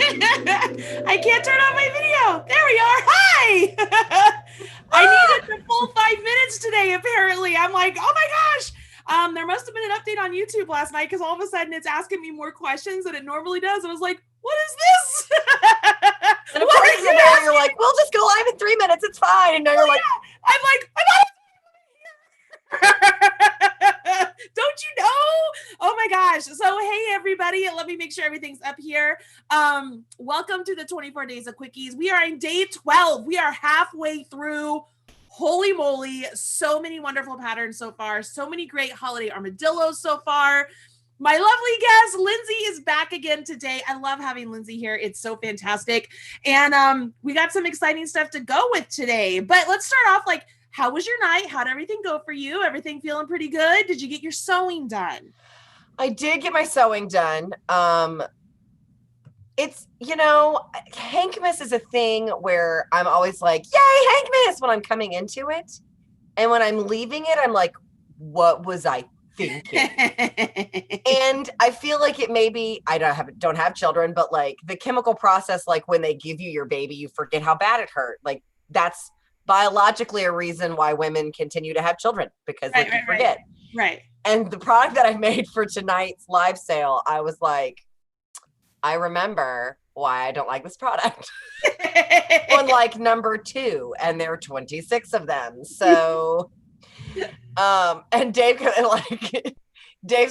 I can't turn on my video. There we are. Hi. I needed the full 5 minutes today, apparently. I'm like, oh my gosh. There must have been an update on YouTube last night because all of a sudden it's asking me more questions than it normally does. I was like, what is this? And of course, you're like, we'll just go live in 3 minutes. It's fine. And now you're like, I'm like, don't you know? Oh my gosh. So hey everybody, let me make sure everything's up here. Welcome to the 24 Days of Quickies. We are in day 12. We are halfway through. Holy moly, so many wonderful patterns so far, so many great holiday armadillos so far. My lovely guest, Lindsay, is back again today. I love having Lindsay here. It's so fantastic. And we got some exciting stuff to go with today. But let's start off like, how was your night? How did everything go for you? Everything feeling pretty good? Did you get your sewing done? I did get my sewing done. It's, Hankmas is a thing where I'm always like, yay, Hankmas, when I'm coming into it. And when I'm leaving it, I'm like, what was I thinking? And I feel like it maybe, I don't have children, but like the chemical process, like when they give you your baby, you forget how bad it hurt. Like that's biologically a reason why women continue to have children, because you forget. Right. And the product that I made for tonight's live sale, I was like, I remember why I don't like this product. On like number 2, and there are 26 of them. So, and Dave's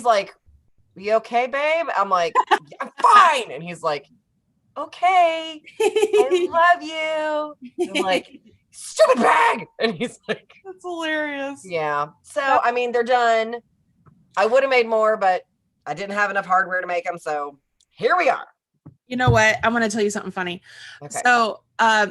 like, you okay, babe? I'm like, I'm fine. And he's like, okay, I love you. I'm like, stupid bag. And he's like, that's hilarious. Yeah. So, I mean, they're done. I would have made more, but I didn't have enough hardware to make them. So here we are. You know what? I'm going to tell you something funny. Okay. So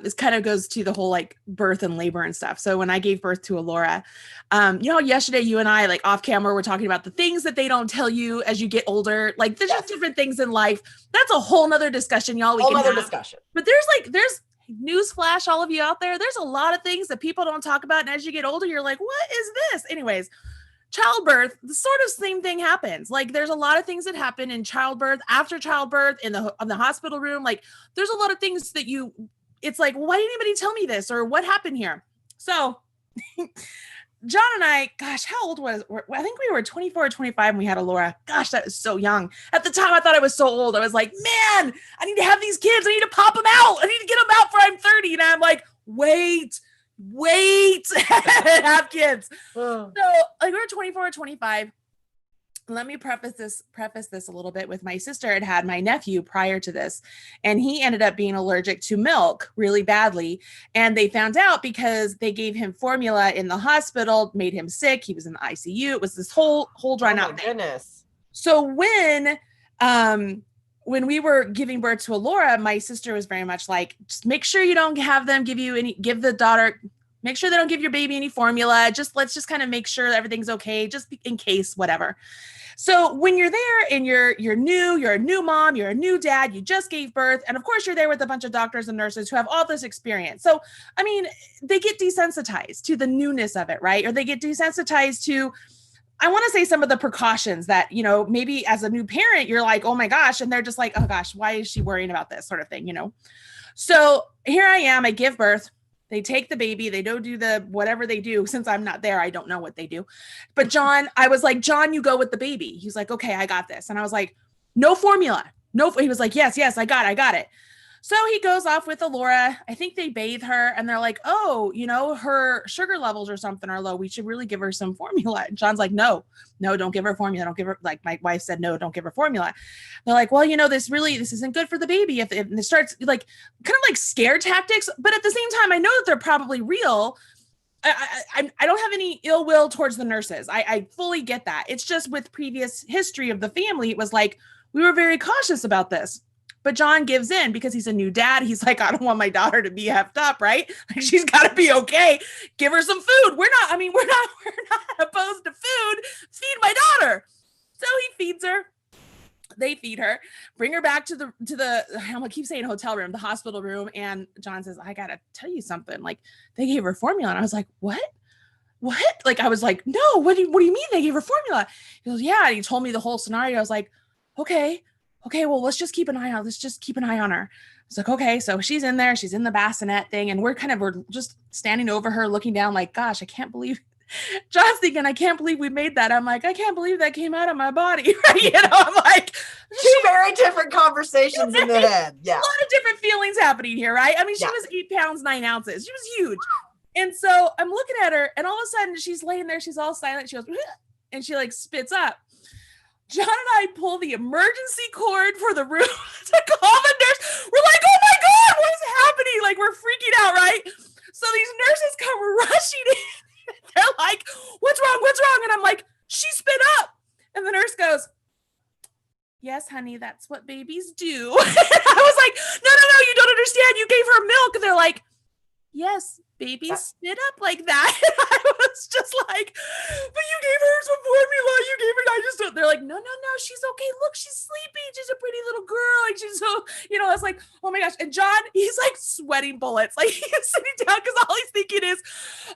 this kind of goes to the whole like birth and labor and stuff. So when I gave birth to Alora, yesterday you and I like off camera were talking about the things that they don't tell you as you get older. Like there's just different things in life. That's a whole nother discussion, y'all. Whole nother discussion. But there's newsflash, all of you out there. There's a lot of things that people don't talk about. And as you get older, you're like, what is this? Anyways, childbirth, the sort of same thing happens. Like there's a lot of things that happen in childbirth, after childbirth, in the hospital room. Like there's a lot of things that it's like, why didn't anybody tell me this? Or what happened here? So John and I, gosh, how old I think we were 24 or 25 when we had Alora. Gosh, that is so young. At the time, I thought I was so old. I was like, man, I need to have these kids. I need to pop them out. I need to get them out before I'm 30. And I'm like, wait, have kids. So like we were 24 or 25. Let me preface this a little bit with my sister had my nephew prior to this, and he ended up being allergic to milk really badly. And they found out because they gave him formula in the hospital, made him sick. He was in the ICU. It was this whole drawn out thing. Goodness. So when we were giving birth to Alora, my sister was very much like, just make sure you don't have them make sure they don't give your baby any formula. Let's just kind of make sure that everything's okay, just in case, whatever. So when you're there and you're a new mom, you're a new dad, you just gave birth. And of course you're there with a bunch of doctors and nurses who have all this experience. So, I mean, they get desensitized to the newness of it, right? Or they get desensitized to, I want to say, some of the precautions that, maybe as a new parent, you're like, oh my gosh. And they're just like, oh gosh, why is she worrying about this sort of thing, So here I am, I give birth. They take the baby. They don't do the whatever they do. Since I'm not there, I don't know what they do. But John, I was like, John, you go with the baby. He's like, okay, I got this. And I was like, no formula. No. He was like, yes, I got it. So he goes off with Alora. I think they bathe her and they're like, oh, her sugar levels or something are low. We should really give her some formula. And John's like, no, don't give her formula. Don't give her, like my wife said, no, don't give her formula. They're like, well, this isn't good for the baby. If it starts like kind of like scare tactics, but at the same time, I know that they're probably real. I don't have any ill will towards the nurses. I fully get that. It's just with previous history of the family, it was like, we were very cautious about this. But John gives in because he's a new dad. He's like, I don't want my daughter to be effed up, right? Like, she's got to be okay. Give her some food. We're not opposed to food. Feed my daughter. So he feeds her. They feed her, bring her back to the I'm gonna keep saying hotel room, the hospital room. And John says, I gotta tell you something. Like, they gave her formula. And I was like, what? Like, I was like, no, what do you mean they gave her formula? He goes, yeah. And he told me the whole scenario. I was like, okay, okay, well, let's just keep an eye on, let's just keep an eye on her. I was like, okay. So she's in there, she's in the bassinet thing. And we're just standing over her looking down like, gosh, I can't believe John's thinking, I can't believe we made that. I'm like, I can't believe that came out of my body. Right? You know, I'm like, two very different conversations in the head. Yeah. A lot of different feelings happening here, right? I mean, she was 8 pounds, 9 ounces. She was huge. And so I'm looking at her, and all of a sudden she's laying there, she's all silent. She goes, and she like spits up. John and I pull the emergency cord for the room to call the nurse. We're like, oh my God, what is happening? Like, we're freaking out, right? So these nurses come rushing in. They're like, what's wrong? What's wrong? And I'm like, she spit up. And the nurse goes, yes, honey, that's what babies do. And I was like, no, you don't understand. You gave her milk. And they're like, yes, babies spit up like that. And I was just like, but you gave her some formula. You gave her, they're like, no, she's okay. Look, she's sleeping. She's a pretty little girl. Like, she's so, you know, I was like, oh my gosh. And John, he's like sweating bullets. Like, he's sitting down because all he's thinking is,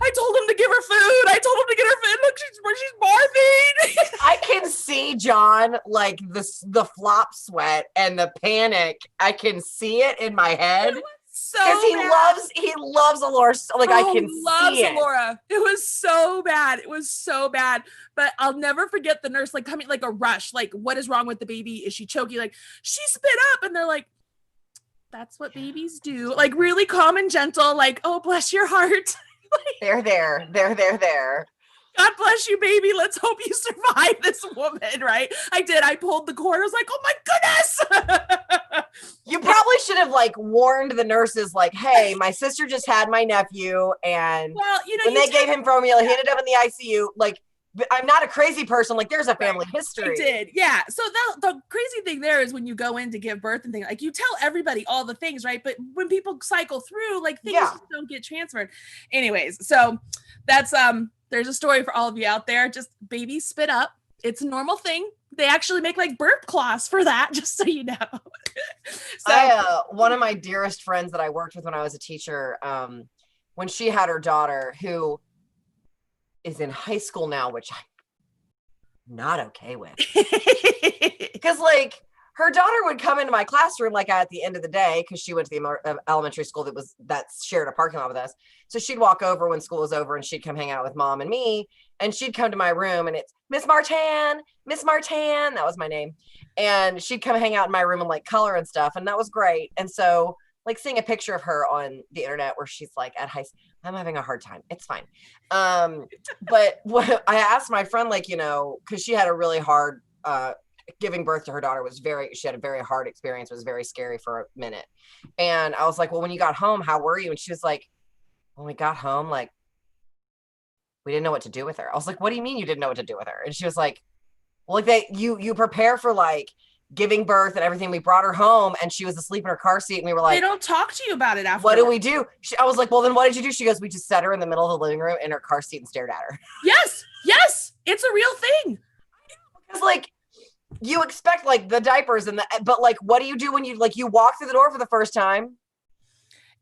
I told him to give her food. I told him to get her food. Look, she's barfing. I can see John, like the flop sweat and the panic. I can see it in my head. Because he loves Alora. Like, I can see it. Alora. It was so bad. It was so bad. But I'll never forget the nurse like coming like a rush. Like, what is wrong with the baby? Is she choking? Like, she spit up. And they're like, that's what babies do. Like, really calm and gentle. Like, oh, bless your heart. They're there. God bless you, baby. Let's hope you survive this woman, right? I did. I pulled the cord. I was like, oh my goodness. You probably should have like warned the nurses, like, hey, my sister just had my nephew, and when they gave him formula, he ended up in the ICU. Like, I'm not a crazy person. Like, there's a family history. I did. Yeah. So the crazy thing there is when you go in to give birth and things, like, you tell everybody all the things, right? But when people cycle through, like, things just don't get transferred. Anyways, so that's there's a story for all of you out there. Just babies spit up. It's a normal thing. They actually make like burp cloths for that, just so you know. So one of my dearest friends that I worked with when I was a teacher, when she had her daughter, who is in high school now, which I'm not okay with. Because like her daughter would come into my classroom like at the end of the day, because she went to the elementary school that shared a parking lot with us. So she'd walk over when school was over and she'd come hang out with mom and me, and she'd come to my room, and it's Miss Martin, that was my name. And she'd come hang out in my room and like color and stuff. And that was great. And so like seeing a picture of her on the internet where she's like at high school, I'm having a hard time. It's fine. But what I asked my friend, like, you know, cause she had a really hard, giving birth to her daughter she had a very hard experience. It was very scary for a minute. And I was like, well, when you got home, how were you? And she was like, when we got home, like, we didn't know what to do with her. I was like, what do you mean you didn't know what to do with her? And she was like, well, like you prepare for like giving birth and everything. We brought her home and she was asleep in her car seat, and we were like, they don't talk to you about it after. What do we do? I was like, well, then what did you do? She goes, we just set her in the middle of the living room in her car seat and stared at her. Yes, it's a real thing. Because like you expect like the diapers but like, what do you do when you walk through the door for the first time?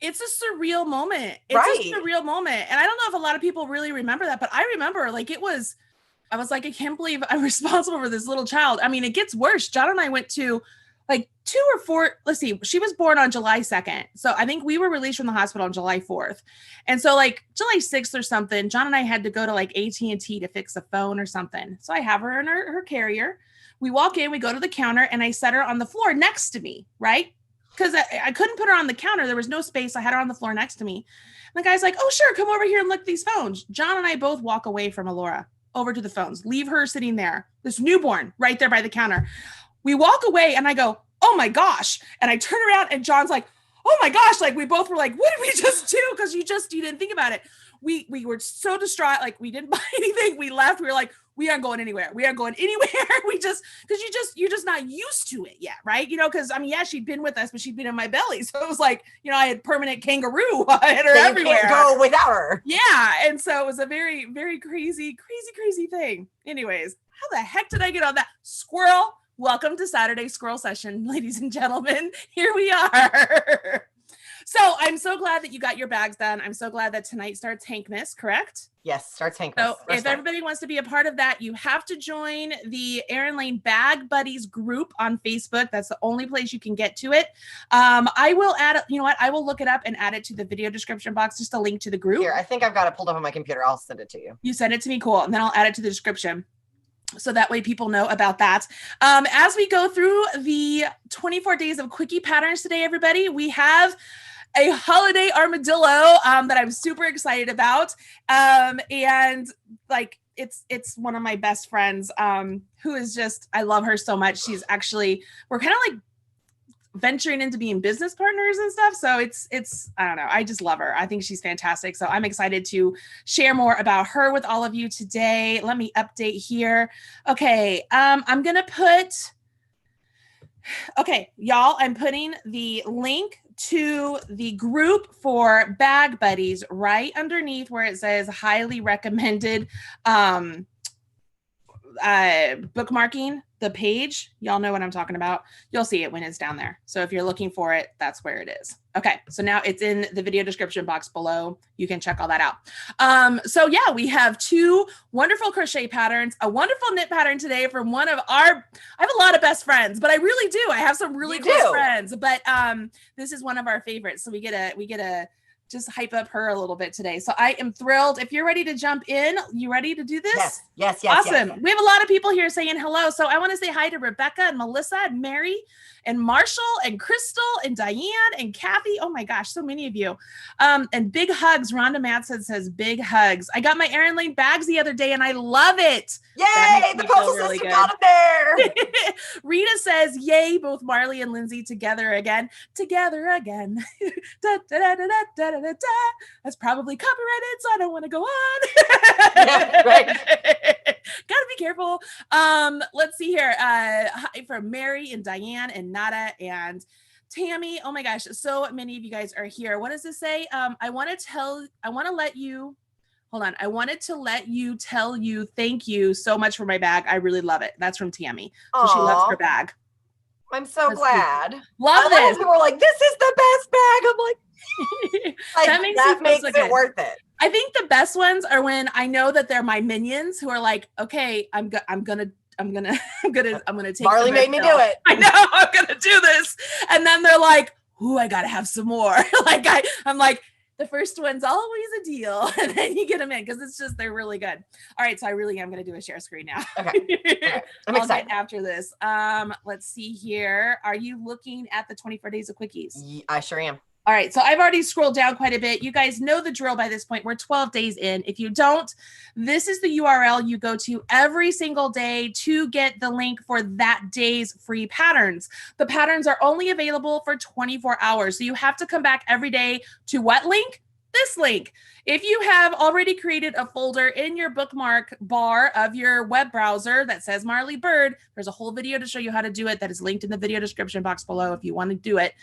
It's a surreal moment. It's a surreal moment. And I don't know if a lot of people really remember that, but I remember like I was like, I can't believe I'm responsible for this little child. I mean, it gets worse. John and I went to like 2 or 4, let's see, she was born on July 2nd. So I think we were released from the hospital on July 4th. And so like July 6th or something, John and I had to go to like AT&T to fix a phone or something. So I have her in her carrier. We walk in, we go to the counter, and I set her on the floor next to me, right? Because I couldn't put her on the counter. There was no space. I had her on the floor next to me. And the guy's like, oh, sure, come over here and look at these phones. John and I both walk away from Alora over to the phones, leave her sitting there, this newborn right there by the counter. We walk away and I go, oh my gosh. And I turn around and John's like, oh my gosh. Like we both were like, what did we just do? Because you didn't think about it. We were so distraught. Like we didn't buy anything. We left. We were like, we aren't going anywhere. We aren't going anywhere. Because you're just not used to it yet. Right. You know, because I mean, yeah, she'd been with us, but she'd been in my belly. So it was like, you know, I had permanent kangaroo. I had her everywhere. You can't go without her. Yeah. And so it was a very, very crazy thing. Anyways, how the heck did I get on that? Squirrel. Welcome to Saturday Squirrel Session, ladies and gentlemen. Here we are. So I'm so glad that you got your bags done. I'm so glad that tonight starts Hankmas, correct? Yes, starts Hank. So if everybody wants to be a part of that, you have to join the Erin Lane Bag Buddies group on Facebook. That's the only place you can get to it. I will add, you know what? I will look it up and add it to the video description box, just a link to the group. Here, I think I've got it pulled up on my computer. I'll send it to you. You send it to me, cool. And then I'll add it to the description. So that way people know about that. As we go through the 24 days of quickie patterns today, everybody, we have a holiday armadillo that I'm super excited about. And like, it's one of my best friends who is just, I love her so much. She's actually, we're kind of like venturing into being business partners and stuff. So it's, I don't know. I just love her. I think she's fantastic. So I'm excited to share more about her with all of you today. Let me update here. Okay. I'm going to put, okay, y'all, I'm putting the link to the group for Bag Buddies right underneath where it says highly recommended bookmarking the page. Y'all know what I'm talking about. You'll see it when it's down there. So if you're looking for it, that's where it is. Okay, so now it's in the video description box below. You can check all that out. So yeah, we have two wonderful crochet patterns, a wonderful knit pattern today from one of our, I have a lot of best friends, but I really do. I have some really close friends, but this is one of our favorites. So we get a just hype up her a little bit today. So I am thrilled. If you're ready to jump in, you ready to do this? Yes. Awesome. Yes. We have a lot of people here saying hello. So I want to say hi to Rebecca and Melissa and Mary and Marshall and Crystal and Diane and Kathy. Oh my gosh, so many of you. And big hugs. Rhonda Matson says big hugs. I got my Erin Lane bags the other day and I love it. Yay, the postal really sister got them there. Rita says, yay, both Marley and Lindsay together again. Together again. Da, da, da, da, da, da, da, da. That's probably copyrighted, so I don't want to go on. Yeah, right. Gotta be careful. Let's see here. Hi from Mary and Diane and Nada and Tammy. Oh my gosh, so many of you guys are here. What does this say? I wanted to let you tell you thank you so much for my bag. I really love it. That's from Tammy. So she loves her bag. I'm so glad. Love this. People were like, this is the best bag. I'm like, that makes it worth it. I think the best ones are when I know that they're my minions who are like, okay, I'm gonna take Marley made me do it. I know I'm gonna do this. And then they're like, ooh, I gotta have some more. Like I'm like, the first one's always a deal. And then you get them in because it's just, they're really good. All right. So I really am going to do a share screen now. Okay. I'm excited. After this. Let's see here. Are you looking at the 24 days of quickies? I sure am. All right, so I've already scrolled down quite a bit. You guys know the drill by this point. We're 12 days in. If you don't, this is the URL you go to every single day to get the link for that day's free patterns. The patterns are only available for 24 hours. So you have to come back every day to what link? This link. If you have already created a folder in your bookmark bar of your web browser that says Marley Bird, there's a whole video to show you how to do it that is linked in the video description box below if you want to do it.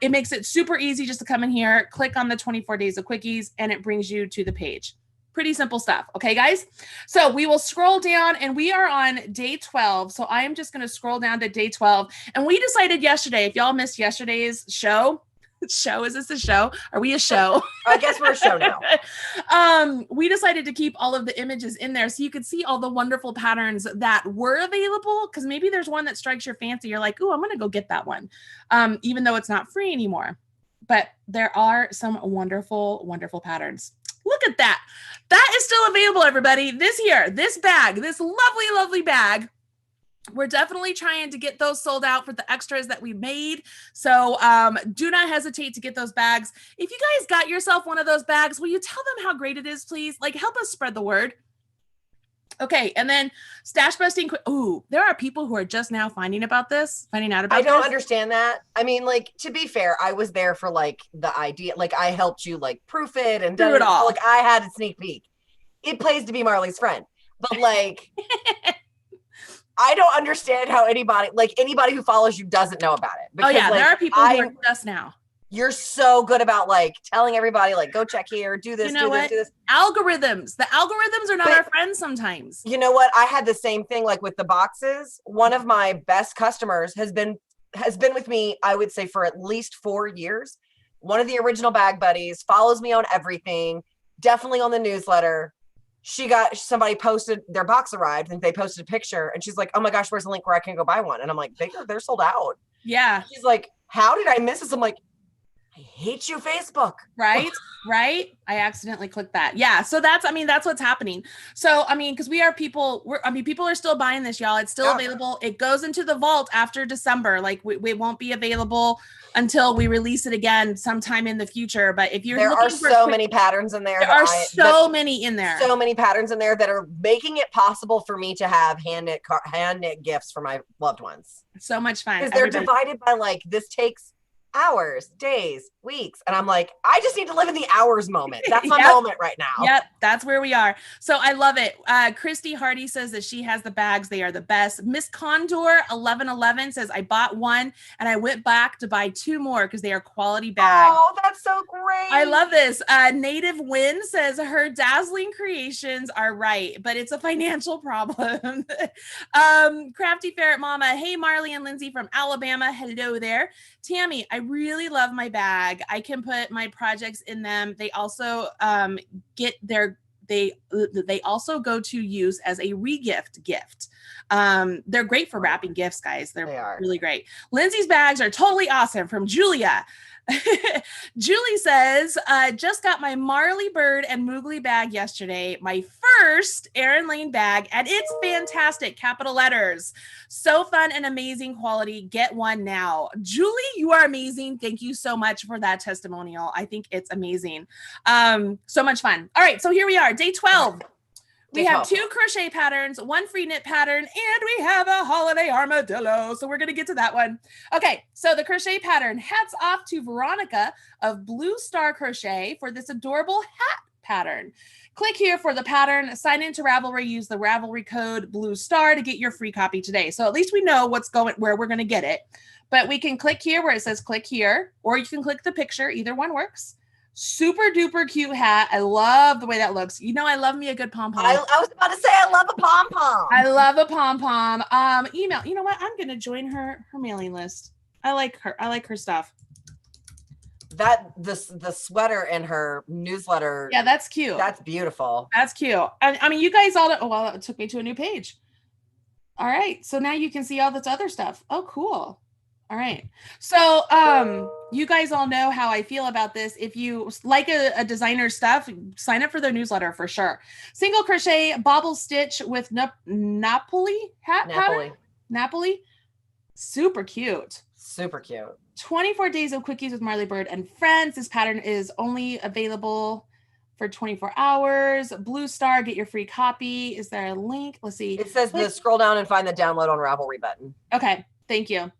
It makes it super easy just to come in here, click on the 24 days of quickies, and it brings you to the page. Pretty simple stuff. Okay, guys? So we will scroll down and we are on day 12. So I am just going to scroll down to day 12. And we decided yesterday, if y'all missed yesterday's show, is this a show? Are we a show? I guess we're a show now. We decided to keep all of the images in there so you could see all the wonderful patterns that were available, because maybe there's one that strikes your fancy. You're like, oh, I'm going to go get that one, even though it's not free anymore. But there are some wonderful, wonderful patterns. Look at that. That is still available, everybody. This bag, this lovely, lovely bag. We're definitely trying to get those sold out for the extras that we made. So do not hesitate to get those bags. If you guys got yourself one of those bags, will you tell them how great it is, please? Like, help us spread the word. Okay, and then stash busting. Ooh, there are people who are just now finding out about this. I don't understand that. I mean, like, to be fair, I was there for like the idea. Like, I helped you like proof it and do it all. Like, I had a sneak peek. It plays to be Marley's friend, but like. I don't understand how anybody who follows you doesn't know about it. Because, there are people who are just now. You're so good about like telling everybody like, go check here, do this, do this. Algorithms. The algorithms are not our friends sometimes. You know what? I had the same thing like with the boxes. One of my best customers has been with me, I would say, for at least 4 years. One of the original bag buddies, follows me on everything, definitely on the newsletter. somebody posted their box arrived and they posted a picture and she's like, oh my gosh, where's the link where I can go buy one? And I'm like, they're sold out. Yeah. She's like, how did I miss this? I'm like, I hate you, Facebook. Right. Right. I accidentally clicked that. Yeah. So that's what's happening. So, because people are still buying this, y'all. It's still available. It goes into the vault after December. Like we won't be available until we release it again sometime in the future. But if there are so many patterns in there. There are so many in there. So many patterns in there that are making it possible for me to have hand knit gifts for my loved ones. So much fun. Because they're divided by like, this takes hours, days, weeks. And I'm like, I just need to live in the hours moment. That's my moment right now. Yep. That's where we are. So I love it. Christy Hardy says that she has the bags. They are the best. Miss Condor 1111 says, I bought one and I went back to buy 2 more because they are quality bags. Oh, that's so great. I love this. Native Win says her dazzling creations are right, but it's a financial problem. Crafty Ferret Mama. Hey, Marley and Lindsay from Alabama. Hello there. Tammy, I really love my bag. I can put my projects in them. They also they also go to use as a regift gift. They're great for wrapping gifts, guys. They are really great. Lindsay's bags are totally awesome from Julia. Julie says, just got my Marley Bird and Moogly bag yesterday, my first Erin Lane bag, and it's fantastic. Capital letters. So fun and amazing quality. Get one now. Julie, you are amazing. Thank you so much for that testimonial. I think it's amazing. So much fun. All right, so here we are, day 12. We have 2 crochet patterns, 1 free knit pattern, and we have a holiday armadillo. So we're going to get to that one. Okay, so the crochet pattern, hats off to Veronica of Blue Star Crochet for this adorable hat pattern. Click here for the pattern, sign into Ravelry, use the Ravelry code Blue Star to get your free copy today. So at least we know where we're going to get it. But we can click here where it says click here, or you can click the picture. Either one works. Super duper cute hat. I love the way that looks. You know, I love me a good pom-pom. I was about to say, I love a pom-pom. I love a pom-pom. Email. You know what? I'm going to join her mailing list. I like her. I like her stuff. The sweater in her newsletter. Yeah, that's cute. That's beautiful. That's cute. I mean, you guys all know, well, it took me to a new page. All right. So now you can see all this other stuff. Oh, cool. All right. So you guys all know how I feel about this. If you like a designer's stuff, sign up for their newsletter for sure. Single crochet bobble stitch with Napoli hat pattern. Napoli. Super cute. Super cute. 24 Days of Quickies with Marley Bird and Friends. This pattern is only available for 24 hours. Blue Star, get your free copy. Is there a link? Let's see. It says the scroll down and find the download on Ravelry button. Okay. Thank you.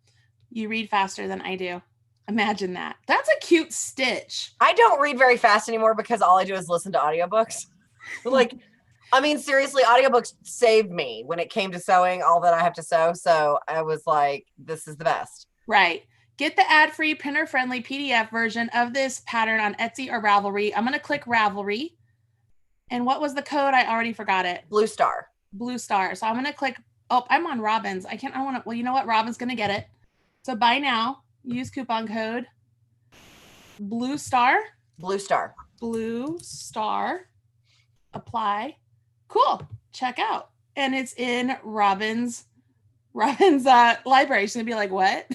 You read faster than I do. Imagine that. That's a cute stitch. I don't read very fast anymore because all I do is listen to audiobooks. Like, I mean, seriously, audiobooks saved me when it came to sewing all that I have to sew. So I was like, this is the best. Right. Get the ad-free, printer-friendly PDF version of this pattern on Etsy or Ravelry. I'm going to click Ravelry. And what was the code? I already forgot it. Blue Star. Blue Star. So I'm going to click. Oh, I'm on Robin's. I want to. Well, you know what? Robin's going to get it. So buy now. Use coupon code Blue Star. Blue Star. Blue Star. Apply. Cool. Check out. And it's in Robin's library. She's gonna be like, what?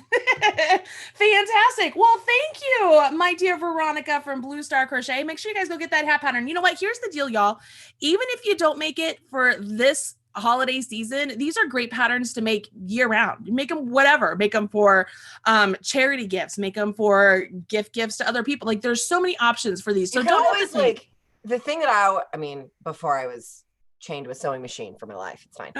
Fantastic. Well, thank you, my dear Veronica from Blue Star Crochet. Make sure you guys go get that hat pattern. You know what? Here's the deal, y'all. Even if you don't make it for this holiday season, these are great patterns to make year round. Make them whatever. Make them for charity gifts. Make them for gifts to other people. Like, there's so many options for these. So don't always like the thing that I mean, before I was chained to a sewing machine for my life, it's fine.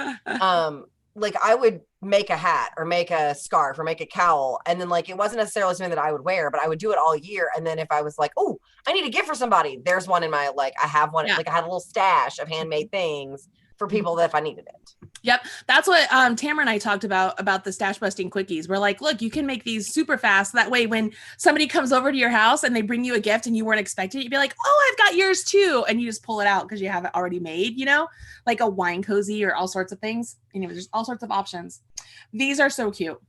Like, I would make a hat or make a scarf or make a cowl. And then, like, it wasn't necessarily something that I would wear, but I would do it all year. And then if I was like, oh, I need a gift for somebody, there's one in my, like, I have one, like I had a little stash of handmade things for people that if I needed it. Yep. That's what Tamara and I talked about the stash busting quickies. We're like, look, you can make these super fast. That way, when somebody comes over to your house and they bring you a gift and you weren't expecting it, you'd be like, oh, I've got yours too. And you just pull it out because you have it already made, you know, like a wine cozy or all sorts of things. Anyway, there's all sorts of options. These are so cute.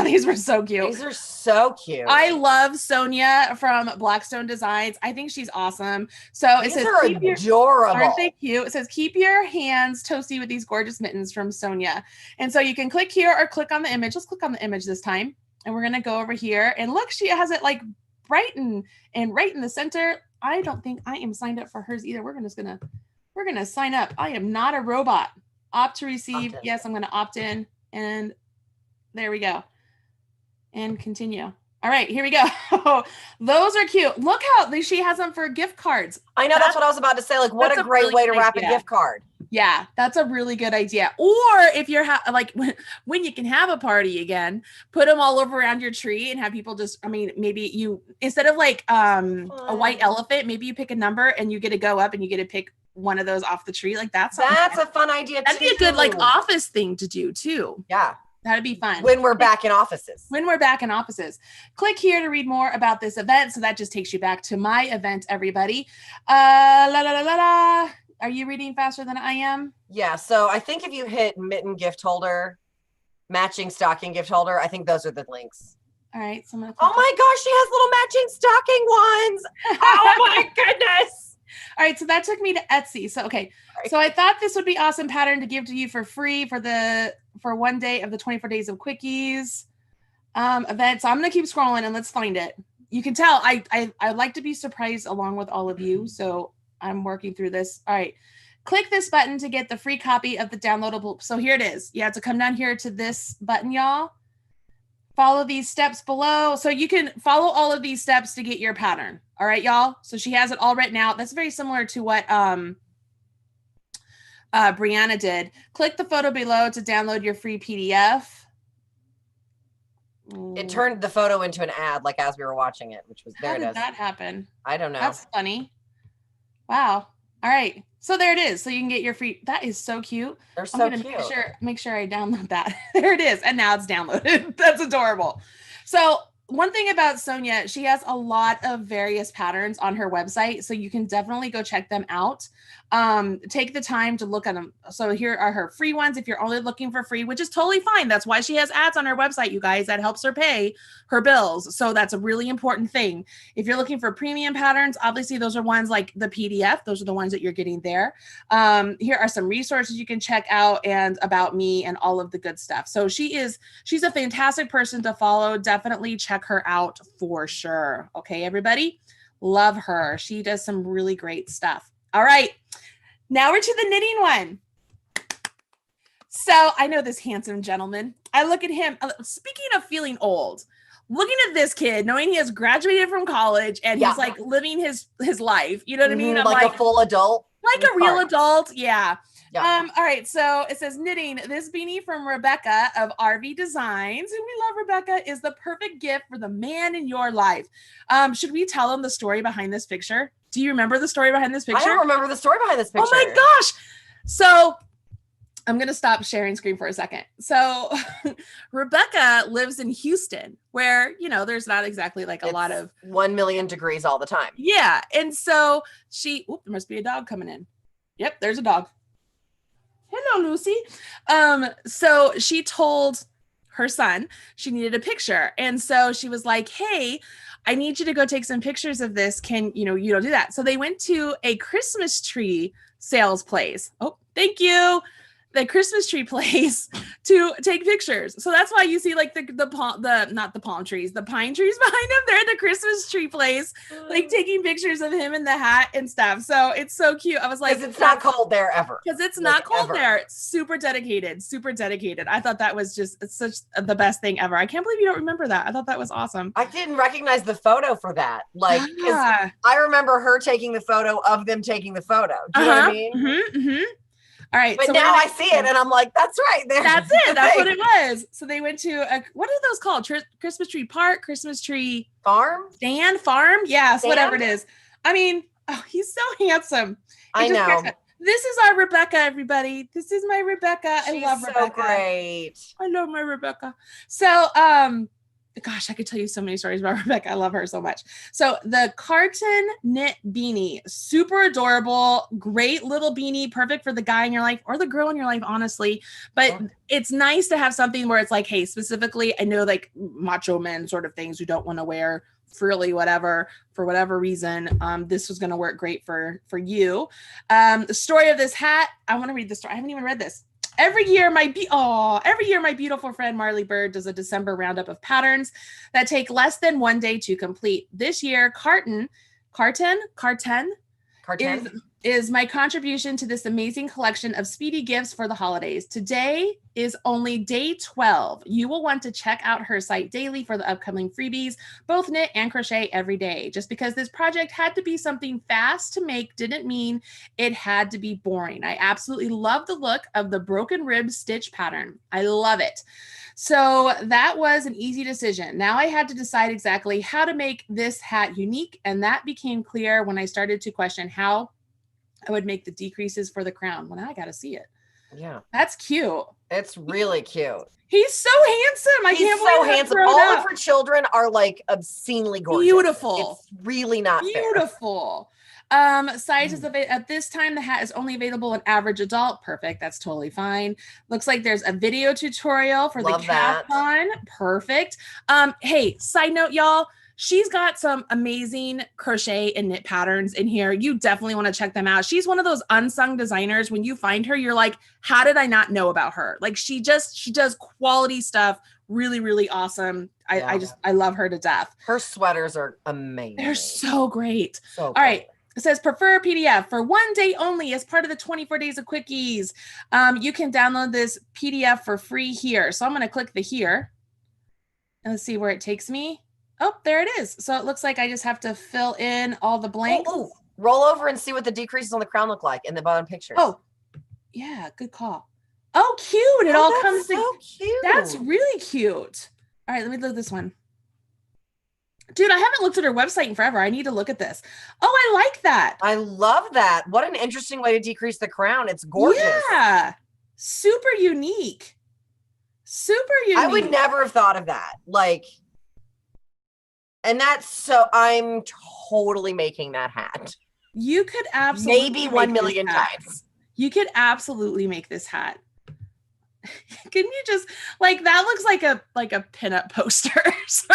These were so cute. These are so cute. I love Sonia from Blackstone Designs. I think she's awesome. So These are adorable. Aren't they cute? It says, keep your hands toasty with these gorgeous mittens from Sonia. And so you can click here or click on the image. Let's click on the image this time. And we're going to go over here. And look, she has it like bright and right in the center. I don't think I am signed up for hers either. We're going to sign up. I am not a robot. Opt to receive. Yes, I'm going to opt in. And there we go. And continue. All right, here we go. Those are cute. Look how she has them for gift cards. I know, that's what I was about to say. Like, what a great way to wrap a gift card. Yeah, that's a really good idea. Or if you're like when you can have a party again, put them all over around your tree and have people just, I mean, maybe you, instead of like a white elephant, maybe you pick a number and you get to go up and you get to pick one of those off the tree. Like that's a fun idea. That'd be a good like office thing to do too. Yeah. That'd be fun. When we're back in offices. Click here to read more about this event. So that just takes you back to my event, everybody. Are you reading faster than I am? Yeah. So I think if you hit mitten gift holder, matching stocking gift holder, I think those are the links. All right. So I'm gonna oh my gosh, she has little matching stocking ones. Oh my goodness. All right, so that took me to Etsy. So, okay. So I thought this would be awesome pattern to give to you for free for one day of the 24 Days of Quickies event. So I'm going to keep scrolling and let's find it. You can tell I like to be surprised along with all of you. So I'm working through this. All right. Click this button to get the free copy of the downloadable. So here it is. You have to come down here to this button, y'all. Follow these steps below. So you can follow all of these steps to get your pattern. All right, y'all. So she has it all written out. That's very similar to what Brianna did. Click the photo below to download your free PDF. It turned the photo into an ad, like as we were watching it, which was there. How did that happen? I don't know. That's funny. Wow. All right. So there it is. So you can get your free. That is so cute. They're so cute. Make sure I download that. There it is. And now it's downloaded. That's adorable. So one thing about Sonia, she has a lot of various patterns on her website. So you can definitely go check them out. Take the time to look at them. So here are her free ones. If you're only looking for free, which is totally fine. That's why she has ads on her website, you guys. That helps her pay her bills. So that's a really important thing. If you're looking for premium patterns, obviously those are ones like the PDF. Those are the ones that you're getting there. Here are some resources you can check out and about me and all of the good stuff. So she's a fantastic person to follow. Definitely check her out for sure. Okay, everybody? Love her. She does some really great stuff. All right. Now we're to the knitting one. So I know this handsome gentleman. I look at him. Speaking of feeling old, looking at this kid, knowing he has graduated from college and he's like living his life. You know what I mean? I'm like a full adult. Like a real adult. Yeah. All right. So it says knitting. This beanie from Rebecca of RV Designs, and we love Rebecca, is the perfect gift for the man in your life. Should we tell them the story behind this picture? Do you remember the story behind this picture? I don't remember the story behind this picture. Oh my gosh. So I'm going to stop sharing screen for a second. So Rebecca lives in Houston where, you know, there's not exactly like a lot of 1 million degrees all the time. Yeah. And so there must be a dog coming in. Yep. There's a dog. Hello, Lucy. So she told her son she needed a picture. And so she was like, hey, I need you to go take some pictures of this. Can, you don't do that. So they went to a Christmas tree sales place. Oh, thank you. The Christmas tree place to take pictures. So that's why you see like not the palm trees, the pine trees behind him. They're at the Christmas tree place, like taking pictures of him in the hat and stuff. So it's so cute. I was like, it's not cold there ever. Because it's not cold there. It's super dedicated, super dedicated. I thought that was just such the best thing ever. I can't believe you don't remember that. I thought that was awesome. I didn't recognize the photo for that. Like, I remember her taking the photo of them taking the photo. Do you know what I mean? Mm-hmm, mm-hmm. All right. But so now I see it and I'm like, that's right. That's it. That's what it was. So they went to what are those called? Christmas tree park, Christmas tree farm, stand farm. Yes. Whatever it is. I mean, he's so handsome. I know. This is our Rebecca, everybody. This is my Rebecca. I love Rebecca. So great. I love my Rebecca. So, gosh, I could tell you so many stories about Rebecca. I love her so much. So the Carton knit beanie, super adorable, great little beanie, perfect for the guy in your life or the girl in your life, honestly. But it's nice to have something where it's like, hey, specifically, I know like macho men sort of things who don't want to wear frilly whatever for whatever reason. This was going to work great for you. The story of this hat, I want to read the story. I haven't even read this. Every year, my beautiful friend Marley Bird does a December roundup of patterns that take less than one day to complete. This year, Carton is my contribution to this amazing collection of speedy gifts for the holidays. Today is only day 12. You will want to check out her site daily for the upcoming freebies, both knit and crochet every day. Just because this project had to be something fast to make didn't mean it had to be boring. I absolutely love the look of the broken rib stitch pattern. I love it. So that was an easy decision. Now I had to decide exactly how to make this hat unique, and that became clear when I started to question how I would make the decreases for the crown. Well, now I got to see it. Yeah. That's cute. It's really cute. He's so handsome. I can't believe so handsome. All of her children are like obscenely gorgeous. Beautiful. It's really not beautiful. Sizes of it at this time, the hat is only available in average adult. Perfect. That's totally fine. Looks like there's a video tutorial for the cap on. Perfect. Hey, side note, y'all. She's got some amazing crochet and knit patterns in here. You definitely want to check them out. She's one of those unsung designers. When you find her, you're like, how did I not know about her? Like she does quality stuff. Really, really awesome. I love her to death. Her sweaters are amazing. They're so great. So all right. It says prefer PDF for one day only as part of the 24 Days of Quickies. You can download this PDF for free here. So I'm going to click the here. And let's see where it takes me. Oh, there it is. So it looks like I just have to fill in all the blanks. Oh, roll over and see what the decreases on the crown look like in the bottom picture. Oh, yeah, good call. Oh, cute. It all comes so cute. That's really cute. All right, let me look at this one. Dude, I haven't looked at her website in forever. I need to look at this. Oh, I like that. I love that. What an interesting way to decrease the crown. It's gorgeous. Yeah. Super unique. Super unique. I would never have thought of that. Like, and that's so I'm totally making that hat. You could absolutely maybe 1 million times. You could absolutely make this hat. Can you just like that looks like a pinup poster,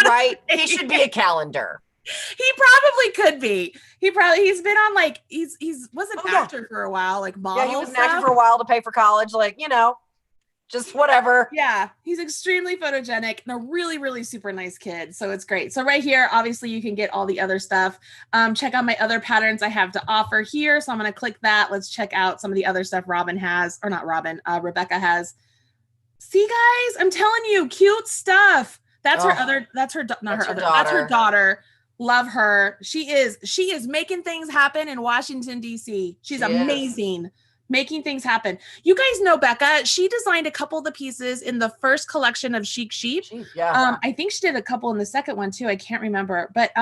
right? He should be a calendar. He probably could be. He's been on like he's was an actor for a while, like model. Yeah, he was an actor for a while to pay for college, like just whatever. Yeah, he's extremely photogenic and a really, really super nice kid. So it's great. So right here, obviously you can get all the other stuff. Check out my other patterns I have to offer here. So I'm going to click that. Let's check out some of the other stuff Rebecca has. See guys, I'm telling you, cute stuff. That's her daughter. Love her. She is making things happen in Washington, D.C. She's amazing. Making things happen. You guys know Becca. She designed a couple of the pieces in the first collection of Chic Sheep. I think she did a couple in the second one too. I can't remember, but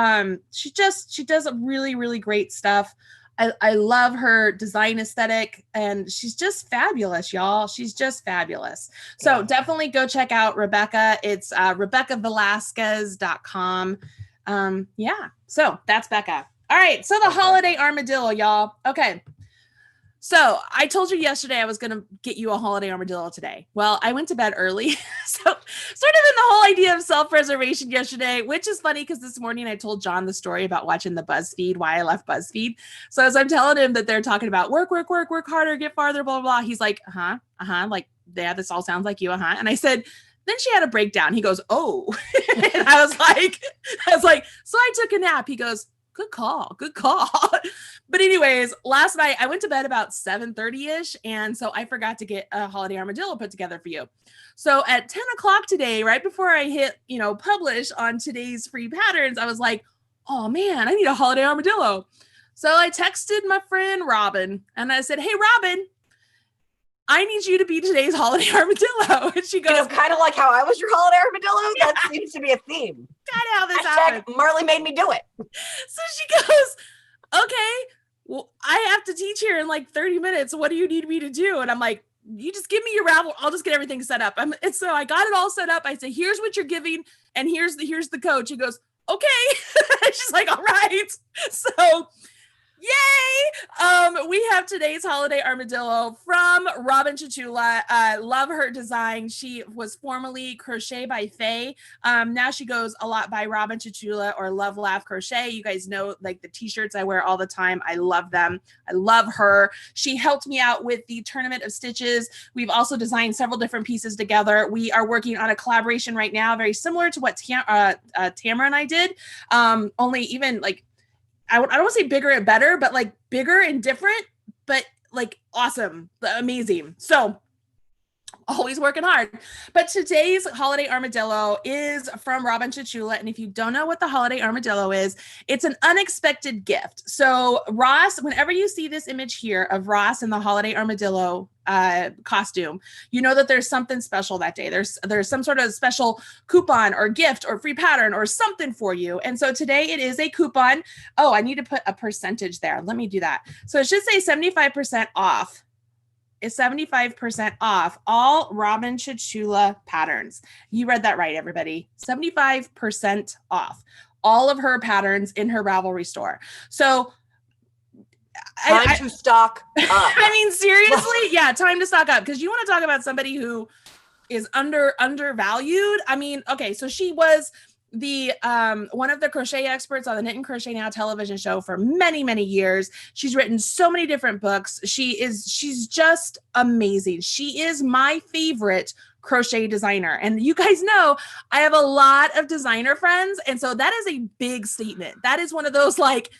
she does really, really great stuff. I love her design aesthetic and she's just fabulous, y'all. She's just fabulous. So definitely go check out Rebecca. It's RebeccaVelasquez.com. So that's Becca. All right. So the holiday armadillo, y'all. Okay. So I told you yesterday I was going to get you a holiday armadillo today. Well, I went to bed early. So sort of in the whole idea of self-preservation yesterday, which is funny because this morning I told John the story about watching the BuzzFeed, why I left BuzzFeed. So as I'm telling him that they're talking about work harder, get farther, blah, blah, blah. He's like, like, yeah, this all sounds like you, And I said, then she had a breakdown. He goes, oh, and I was like, so I took a nap. He goes, good call. But anyways, last night I went to bed about 7:30ish. And so I forgot to get a holiday armadillo put together for you. So at 10 o'clock today, right before I hit, publish on today's free patterns, I was like, oh man, I need a holiday armadillo. So I texted my friend Robin and I said, hey, Robin, I need you to be today's holiday armadillo. And she goes, kind of like how I was your holiday armadillo. Yeah. That seems to be a theme. Kind of how this happened. Marley made me do it. So she goes, okay, well, I have to teach here in like 30 minutes. What do you need me to do? And I'm like, you just give me your ravel. I'll just get everything set up. And so I got it all set up. I said, here's what you're giving. And here's the code. She goes, okay. She's like, all right. So yay! We have today's holiday armadillo from Robin Chichula. Love her design. She was formerly Crochet by Faye. Now she goes a lot by Robin Chichula or Love Laugh Crochet. You guys know, like, the t-shirts I wear all the time. I love them. I love her. She helped me out with the Tournament of Stitches. We've also designed several different pieces together. We are working on a collaboration right now, very similar to what Tamara and I did. Only even like, I don't want to say bigger and better, but like bigger and different, but like awesome, amazing. So always working hard. But today's holiday armadillo is from Robin Chichula. And if you don't know what the holiday armadillo is, it's an unexpected gift. So Ross, whenever you see this image here of Ross in the holiday armadillo costume, you know that there's something special that day. There's some sort of special coupon or gift or free pattern or something for you. And so today it is a coupon. Oh, I need to put a percentage there. Let me do that. So it should say 75% off. Is 75% off all Robin Chichula patterns. You read that right, everybody. 75% off all of her patterns in her Ravelry store. So time to stock up. I mean, seriously, yeah, time to stock up, because you want to talk about somebody who is undervalued. I mean, okay, so she was the one of the crochet experts on the Knit and Crochet Now television show for many years. She's written so many different books. She's just amazing. She is my favorite crochet designer, and you guys know I have a lot of designer friends, and so that is a big statement. That is one of those, like,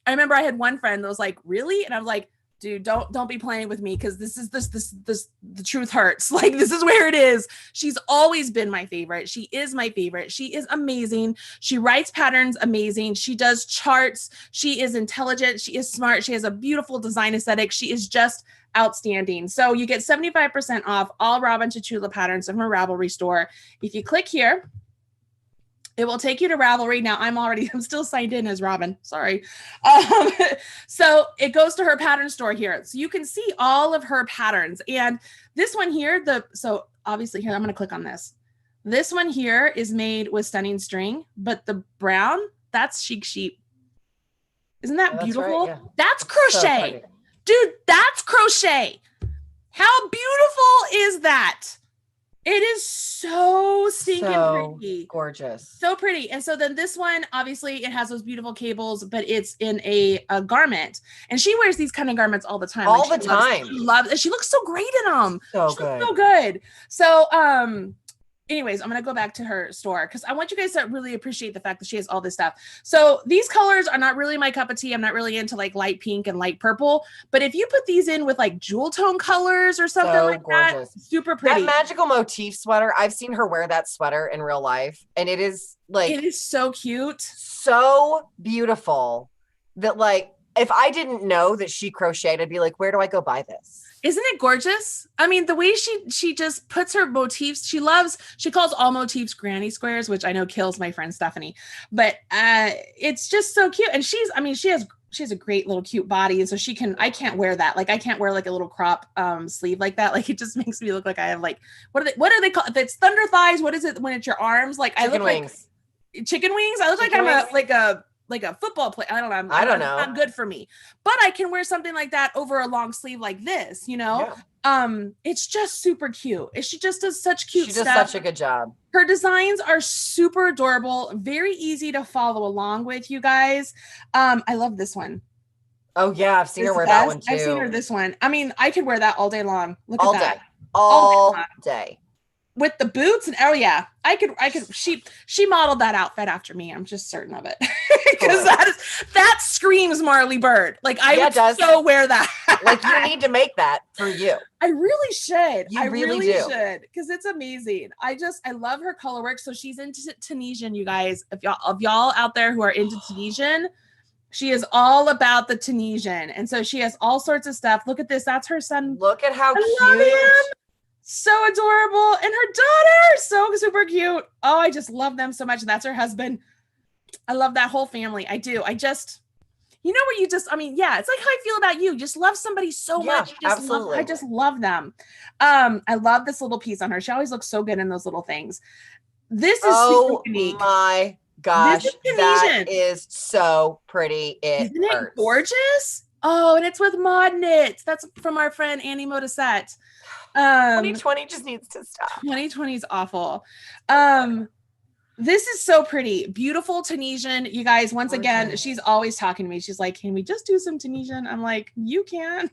I remember I had one friend that was like, really? And I'm like, dude, don't be playing with me, because this the truth hurts. Like, this is where it is. She's always been my favorite. She is my favorite. She is amazing. She writes patterns amazing. She does charts. She is intelligent. She is smart. She has a beautiful design aesthetic. She is just outstanding. So you get 75% off all Robin Chichula patterns from her Ravelry store. If you click here, it will take you to Ravelry. Now I'm still signed in as Robin. Sorry. So it goes to her pattern store here. So you can see all of her patterns. And this one here, so obviously here, I'm going to click on this. This one here is made with stunning string, but the brown, that's Chic Sheep. Isn't that beautiful? Right, yeah. That's crochet. So dude, that's crochet. How beautiful is that? It is so stinking pretty. Gorgeous. So pretty. And so then this one, obviously it has those beautiful cables, but it's in a garment. And she wears these kind of garments all the time. All the time. She looks so great in them. So good. So good. So anyways, I'm going to go back to her store because I want you guys to really appreciate the fact that she has all this stuff. So these colors are not really my cup of tea. I'm not really into like light pink and light purple, but if you put these in with like jewel tone colors or something like gorgeous. That, super pretty. That magical motif sweater, I've seen her wear that sweater in real life, and it is like, it is so cute. So beautiful that, like, if I didn't know that she crocheted, I'd be like, where do I go buy this? Isn't it gorgeous? I mean, the way she just puts her motifs, she calls all motifs granny squares, which I know kills my friend Stephanie, but it's just so cute. And she has a great little cute body. And so I can't wear that. Like, I can't wear like a little crop sleeve like that. Like, it just makes me look like I have like, what are they called? If it's thunder thighs, what is it when it's your arms? Like, I look wings. Like chicken wings. I look chicken like wings? I'm like a football player. I don't know. I don't know. It's not good for me, but I can wear something like that over a long sleeve like this, you know? Yeah. It's just super cute. She just does such cute stuff. She does such a good job. Her designs are super adorable, very easy to follow along with, you guys. I love this one. Oh yeah. I've seen her wear that one too. I've seen her this one. I mean, I could wear that all day long. Look all at that. Day. All day. With the boots and I could she modeled that outfit after me. I'm just certain of it. Because that screams Marley Bird. Like, I would so wear that. Like, you need to make that for you. I really should. I really do. Should, because it's amazing. I love her color work. So she's into Tunisian, you guys. If y'all out there who are into Tunisian, she is all about the Tunisian. And so she has all sorts of stuff. Look at this. That's her son. Look at how cute. Love him. So adorable. And her daughter, so super cute. Oh, I just love them so much. And that's her husband. I love that whole family. I do. you know, where you just, I mean, yeah, it's like how I feel about you. Just love somebody so much. You just absolutely. I just love them. I love this little piece on her. She always looks so good in those little things. This is super unique. My gosh, that is so pretty. Isn't it gorgeous? Oh, and it's with Mod Knits. That's from our friend Annie Modisette. 2020 just needs to stop. 2020 is awful. This is so pretty. Beautiful Tunisian. You guys, once again, she's always talking to me. She's like, can we just do some Tunisian? I'm like, you can.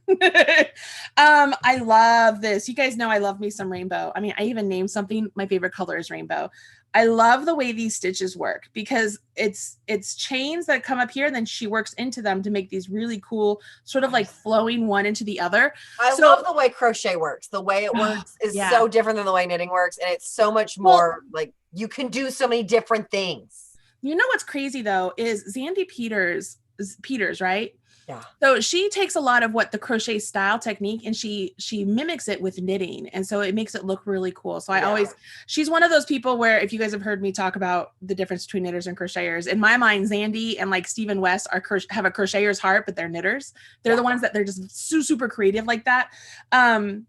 I love this. You guys know I love me some rainbow. I mean, I even named something. My favorite color is rainbow. I love the way these stitches work because it's chains that come up here and then she works into them to make these really cool sort of like flowing one into the other. I love the way crochet works. The way it works is so different than the way knitting works. And it's so much more like you can do so many different things. You know what's crazy though is Zandy Peters, right? Yeah. So she takes a lot of what the crochet style technique and she mimics it with knitting. And so it makes it look really cool. So she's one of those people where if you guys have heard me talk about the difference between knitters and crocheters, in my mind, Zandy and like Stephen West have a crocheter's heart, but they're knitters. They're the ones that they're just super creative like that.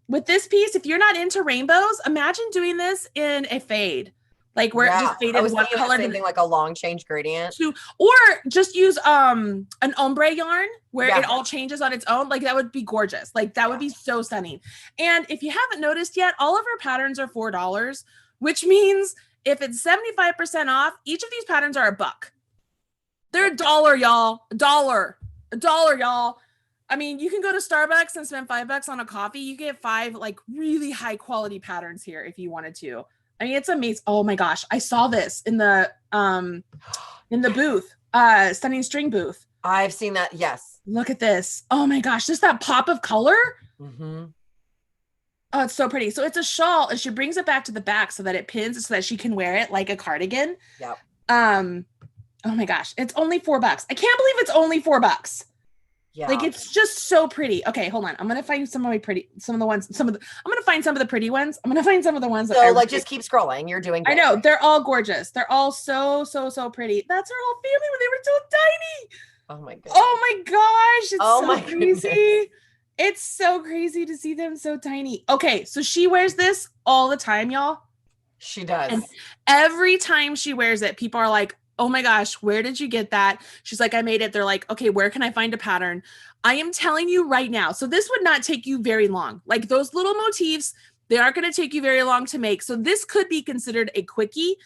With this piece, if you're not into rainbows, imagine doing this in a fade. Like where it just faded one color to like a long change gradient. Or just use an ombre yarn where it all changes on its own. Like that would be gorgeous. Like that would be so stunning. And if you haven't noticed yet, all of our patterns are $4, which means if it's 75% off, each of these patterns are $1. They're $1, y'all. $1, y'all. I mean, you can go to Starbucks and spend $5 on a coffee. You get 5 like really high quality patterns here if you wanted to. I mean, it's amazing. Oh my gosh. I saw this in the booth, Stunning String booth. I've seen that. Yes. Look at this. Oh my gosh. Just that pop of color. Mm-hmm. Oh, it's so pretty. So it's a shawl and she brings it back to the back so that it pins so that she can wear it like a cardigan. Yep. Oh my gosh. It's only $4. I can't believe it's only $4. Yeah. Like it's just so pretty. Okay, hold on. I'm gonna find I'm gonna find some of the pretty ones. I'm gonna find some of the ones that just keep scrolling. You're doing great. I know they're all gorgeous. They're all so pretty. That's our whole family when they were so tiny. Oh my god. Oh my gosh. It's so crazy. Goodness. It's so crazy to see them so tiny. Okay, so she wears this all the time, y'all. She does. And every time she wears it, people are like, oh my gosh, where did you get that? She's like, I made it. They're like, okay, where can I find a pattern? I am telling you right now. So this would not take you very long. Like those little motifs, they aren't going to take you very long to make. So this could be considered a quickie.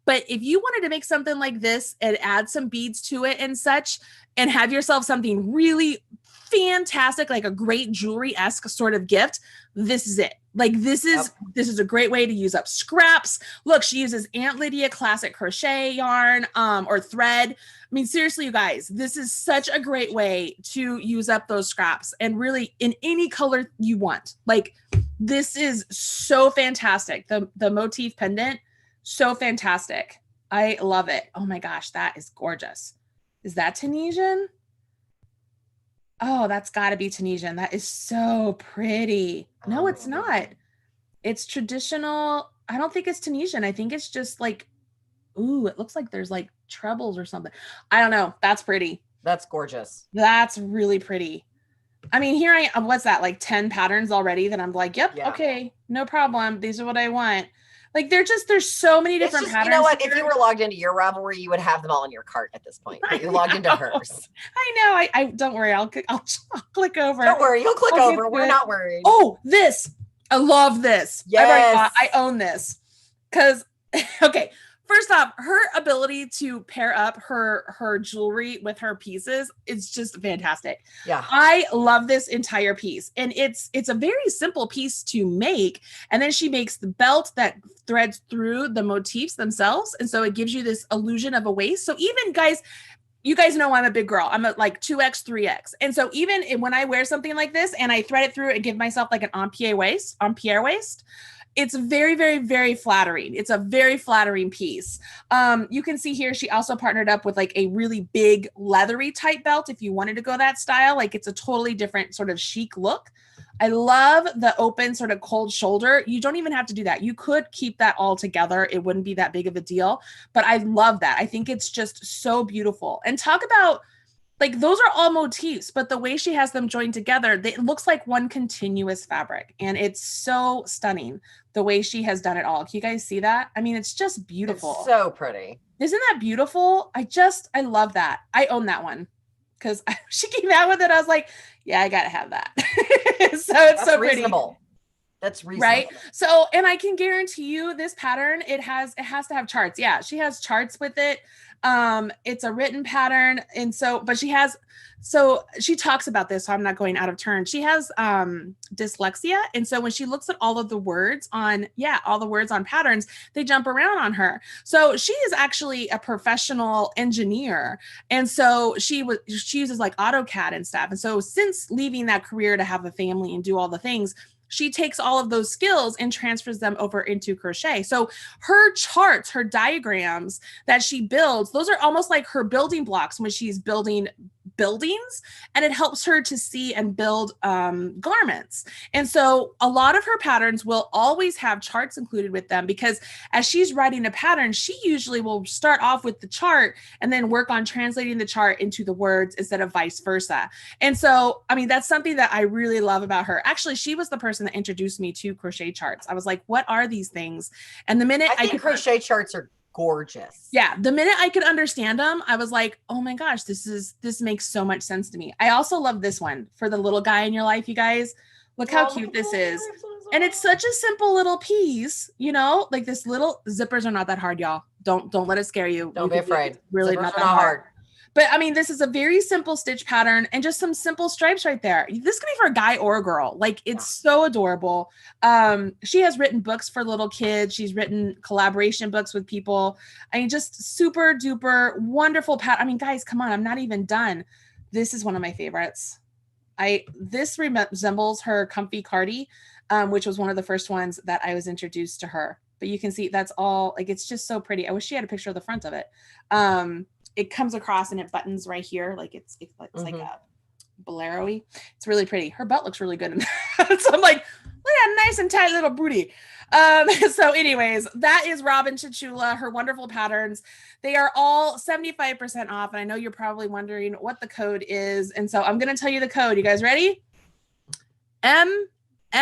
But if you wanted to make something like this and add some beads to it and such, and have yourself something really fantastic, like a great jewelry-esque sort of gift, this is it. Like this is a great way to use up scraps. Look, she uses Aunt Lydia classic crochet yarn or thread. I mean, seriously, you guys, this is such a great way to use up those scraps and really in any color you want. Like this is so fantastic. The motif pendant, so fantastic. I love it. Oh my gosh, that is gorgeous. Is that Tunisian? Oh, that's got to be Tunisian. That is so pretty. No, it's not. It's traditional. I don't think it's Tunisian. I think it's just like, ooh, it looks like there's like trebles or something. I don't know. That's pretty. That's gorgeous. That's really pretty. I mean, here I am. What's that? Like 10 patterns already that I'm like, yep, okay, no problem. These are what I want. Like there's so many different patterns. You know what? If you were logged into your Ravelry, you would have them all in your cart at this point. But you're logged into hers. I know. I don't worry. I'll click over. Don't worry. You'll click over. We're not worried. Oh, this. I love this. Yes. I own this. Because, okay. First off, her ability to pair up her jewelry with her pieces is just fantastic. Yeah. I love this entire piece. And it's a very simple piece to make. And then she makes the belt that threads through the motifs themselves. And so it gives you this illusion of a waist. So even guys, you guys know I'm a big girl. I'm at like 2X, 3X. And so even when I wear something like this and I thread it through and give myself like an empire waist, it's very, very, very flattering. It's a very flattering piece. You can see here, she also partnered up with like a really big leathery type belt. If you wanted to go that style, like it's a totally different sort of chic look. I love the open sort of cold shoulder. You don't even have to do that. You could keep that all together. It wouldn't be that big of a deal, but I love that. I think it's just so beautiful. And talk about like those are all motifs, but the way she has them joined together, it looks like one continuous fabric, and it's so stunning the way she has done it all. Can you guys see that? I mean, it's just beautiful. It's so pretty. Isn't that beautiful? I love that. I own that one because she came out with it. I was like, yeah, I gotta have that. So it's so pretty. Reasonable. That's reasonable. Right. So, and I can guarantee you this pattern, it has to have charts. Yeah, she has charts with it. It's a written pattern. And so, but so she talks about this, so I'm not going out of turn. She has dyslexia. And so when she looks at all of the words on patterns, they jump around on her. So she is actually a professional engineer. And so she uses like AutoCAD and stuff. And so since leaving that career to have a family and do all the things, she takes all of those skills and transfers them over into crochet. So her charts, her diagrams that she builds, those are almost like her building blocks when she's building buildings, and it helps her to see and build garments. And so a lot of her patterns will always have charts included with them, because as she's writing a pattern, she usually will start off with the chart and then work on translating the chart into the words instead of vice versa. And so, I mean, that's something that I really love about her. Actually, she was the person that introduced me to crochet charts. I was like, what are these things? And the minute I think crochet charts are gorgeous. Yeah, the minute I could understand them, I was like, oh my gosh, this makes so much sense to me. I also love this one for the little guy in your life, you guys. Look how cute this is. And it's such a simple little piece, you know, like this little zippers are not that hard, y'all. Don't let it scare you. Don't be afraid. It's really Zippers not are that hard. But I mean, this is a very simple stitch pattern and just some simple stripes right there. This could be for a guy or a girl. Like, it's so adorable. She has written books for little kids. She's written collaboration books with people. I mean, just super duper wonderful pattern. I mean, guys, come on. I'm not even done. This is one of my favorites. This resembles her Comfy Cardi, which was one of the first ones that I was introduced to her. But you can see that's all, like, it's just so pretty. I wish she had a picture of the front of it. It comes across and it buttons right here. Like it's like a bolero-y. It's really pretty. Her butt looks really good. So I'm like, look at that nice and tight little booty. So anyways, that is Robin Chichula, her wonderful patterns. They are all 75% off. And I know you're probably wondering what the code is. And so I'm going to tell you the code. You guys ready? MMMDI.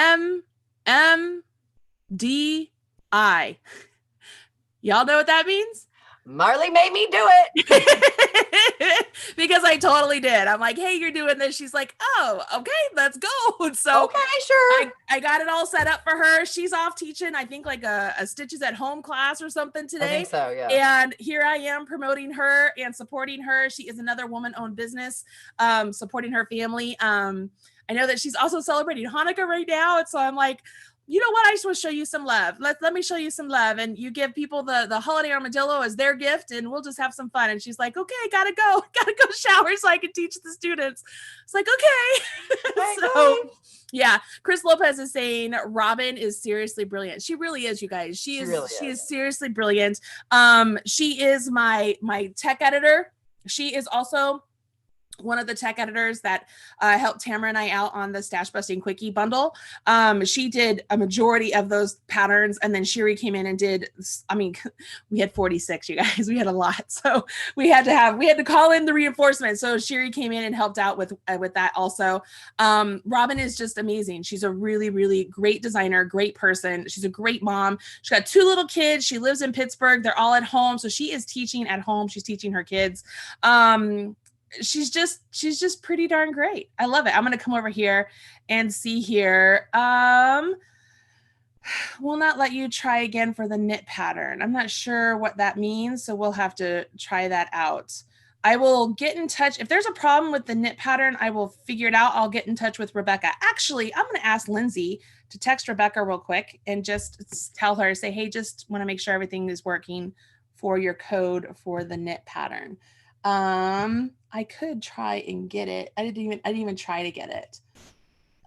Y'all know what that means? Marley made me do it. Because I totally did. I'm like, hey, you're doing this. She's like, oh, okay, let's go. So okay, sure. I got it all set up for her. She's off teaching, I think, like a Stitches at Home class or something today. I think so, yeah. And here I am promoting her and supporting her. She is another woman-owned business, supporting her family. I know that she's also celebrating Hanukkah right now. And so I'm like, you know what? I just want to show you some love. Let me show you some love. And you give people the holiday armadillo as their gift, and we'll just have some fun. And she's like, okay, gotta go shower so I can teach the students. It's like, okay. So yeah, Chris Lopez is saying Robin is seriously brilliant. She really is, you guys. She is seriously brilliant. She is my tech editor. She is also one of the tech editors that helped Tamara and I out on the Stash Busting Quickie bundle. She did a majority of those patterns, and then Sherry came in and did, I mean, we had 46, you guys. We had a lot. So we had to call in the reinforcement. So Sherry came in and helped out with that also. Robin is just amazing. She's a really, really great designer, great person. She's a great mom. She's got 2 little kids. She lives in Pittsburgh. They're all at home. So she is teaching at home. She's teaching her kids. She's just pretty darn great. I love it. I'm going to come over here and see here. We'll not let you try again for the knit pattern. I'm not sure what that means, so we'll have to try that out. I will get in touch. If there's a problem with the knit pattern, I will figure it out. I'll get in touch with Rebecca. Actually, I'm going to ask Lindsay to text Rebecca real quick and just tell her, say, hey, just want to make sure everything is working for your code for the knit pattern. I could try and get it. I didn't even try to get it.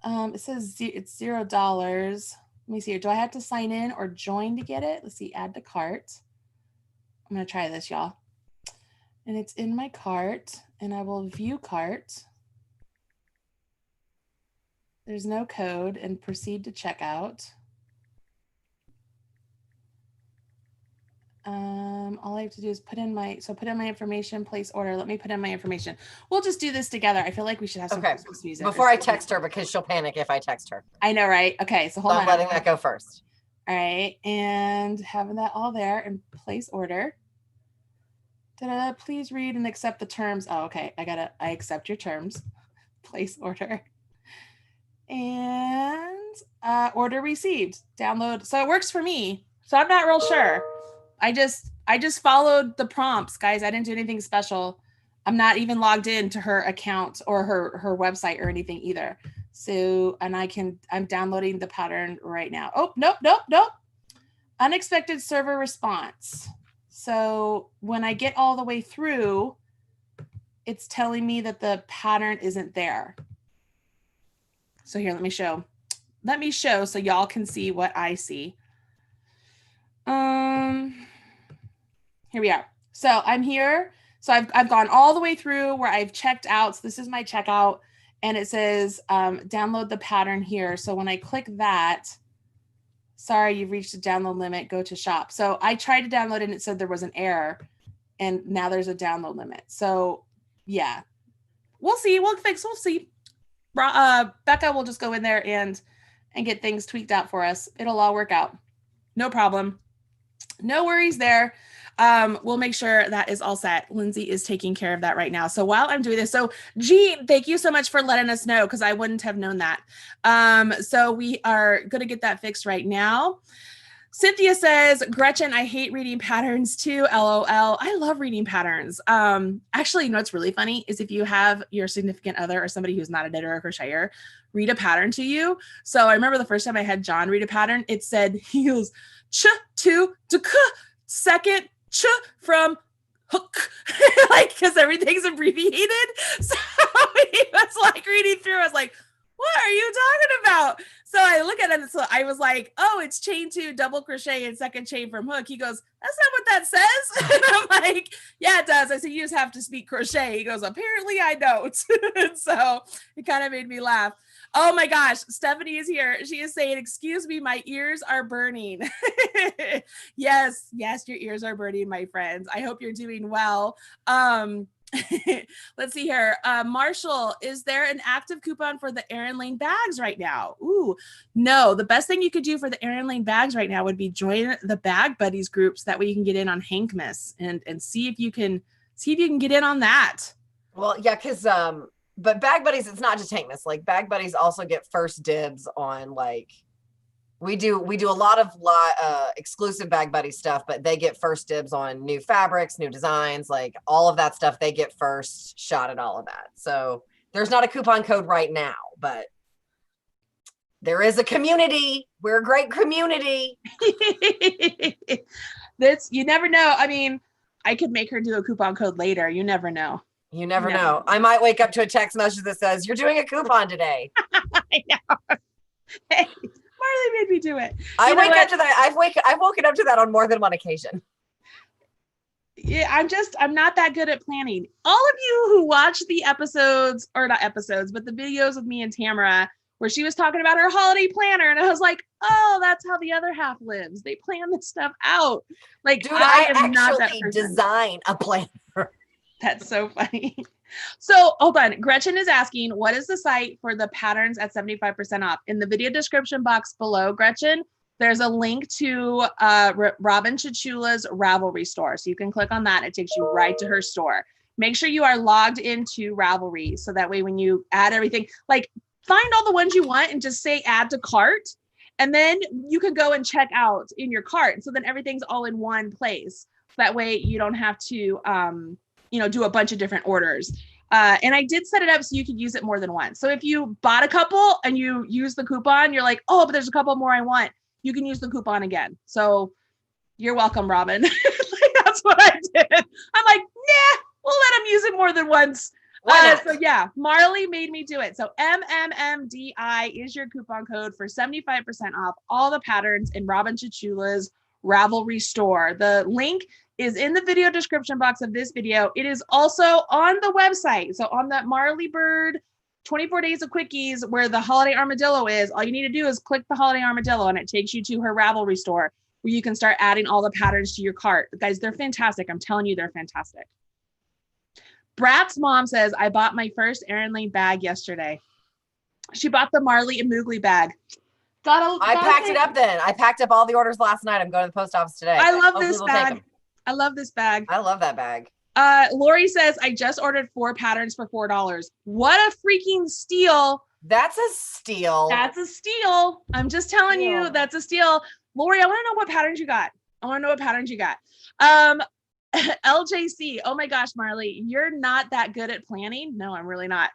It says it's $0. Let me see here. Do I have to sign in or join to get it? Let's see, add to cart. I'm going to try this, y'all. And it's in my cart, and I will view cart. There's no code, and proceed to checkout. all I have to do is put in my information, place order. Let me put in my information. We'll just do this together. I feel like we should have some Christmas music. Before I text her, because she'll panic if I text her. I know, right? Okay, so hold on. I'm letting that go first. All right, and having that all there and place order. Ta-da, please read and accept the terms. Oh, okay. I accept your terms. Place order. And order received. Download. So it works for me. So I'm not real sure. I just followed the prompts, guys. I didn't do anything special. I'm not even logged in to her account or her website or anything either. So, and I'm downloading the pattern right now. Oh, nope. Unexpected server response. So when I get all the way through, it's telling me that the pattern isn't there. So here, let me show so y'all can see what I see. Here we are. So I'm here. So I've gone all the way through where I've checked out. So this is my checkout, and it says download the pattern here. So when I click that, sorry, you've reached the download limit, go to shop. So I tried to download it and it said there was an error, and now there's a download limit. So yeah, we'll see. We'll see. Becca will just go in there and get things tweaked out for us. It'll all work out. No problem. No worries there. We'll make sure that is all set. Lindsay is taking care of that right now. So while I'm doing this, so Jean, thank you so much for letting us know, because I wouldn't have known that. So we are going to get that fixed right now. Cynthia says, Gretchen, I hate reading patterns too. LOL. I love reading patterns. Actually, you know what's really funny is if you have your significant other or somebody who's not a knitter or crocheter read a pattern to you. So I remember the first time I had John read a pattern, it said he goes ch to k, second ch from hook, like, because everything's abbreviated. So he was like reading through. I was like, what are you talking about? So I look at it. So I was like, oh, it's chain 2, double crochet, and second chain from hook. He goes, that's not what that says. And I'm like, yeah, it does. I said, you just have to speak crochet. He goes, apparently I don't. So it kind of made me laugh. Oh my gosh, Stephanie is here. She is saying, excuse me, my ears are burning. Yes, your ears are burning, my friends. I hope you're doing well. Let's see here. Marshall, is there an active coupon for the Erin Lane bags right now? Ooh, no. The best thing you could do for the Erin Lane bags right now would be join the Bag Buddies groups. That way you can get in on Hankmas and see if you can get in on that. Well, yeah, because but Bag Buddies, it's not just Hankmas. Like Bag Buddies also get first dibs on, like, we do a lot of exclusive Bag Buddy stuff, but they get first dibs on new fabrics, new designs, like all of that stuff. They get first shot at all of that. So there's not a coupon code right now, but there is a community. We're a great community. You never know. I mean, I could make her do a coupon code later. You never know. You never know. I might wake up to a text message that says, you're doing a coupon today. I know. Hey, Marley made me do it. I wake up to that. I've woken up to that on more than one occasion. Yeah, I'm not that good at planning. All of you who watch the episodes, or not episodes, but the videos with me and Tamara, where she was talking about her holiday planner, and I was like, oh, that's how the other half lives. They plan this stuff out. Like, dude, I am not that person. Design a planner. That's so funny. So hold on. Gretchen is asking, what is the site for the patterns at 75% off? In the video description box below, Gretchen, there's a link to Robin Chichula's Ravelry store. So you can click on that. It takes you right to her store. Make sure you are logged into Ravelry. So that way, when you add everything, like, find all the ones you want and just say add to cart. And then you can go and check out in your cart. So then everything's all in one place. That way you don't have to, do a bunch of different orders. And I did set it up so you could use it more than once. So if you bought a couple and you use the coupon, you're like, oh, but there's a couple more I want. You can use the coupon again. So you're welcome, Robin. That's what I did. I'm like, nah, we'll let them use it more than once. So yeah, Marley made me do it. So MMMDI is your coupon code for 75% off all the patterns in Robin Chichula's Ravelry store. The link is in the video description box of this video. It is also on the website. So on that Marley Bird 24 Days of Quickies, where the Holiday Armadillo is, all you need to do is click the Holiday Armadillo and it takes you to her Ravelry store. where you can start adding all the patterns to your cart. Guys, they're fantastic. I'm telling you, they're fantastic. Brat's mom says, I bought my first Erin Lane bag yesterday. She bought the Marley and Moogly bag. I packed it up then. I packed up all the orders last night. I'm going to the post office today. I love this bag. I love this bag. I love that bag. Lori says, I just ordered 4 patterns for $4. What a freaking steal. That's a steal. That's a steal. I'm just telling you, that's a steal. Lori, I want to know what patterns you got. LJC, oh my gosh, Marley, you're not that good at planning. No, I'm really not.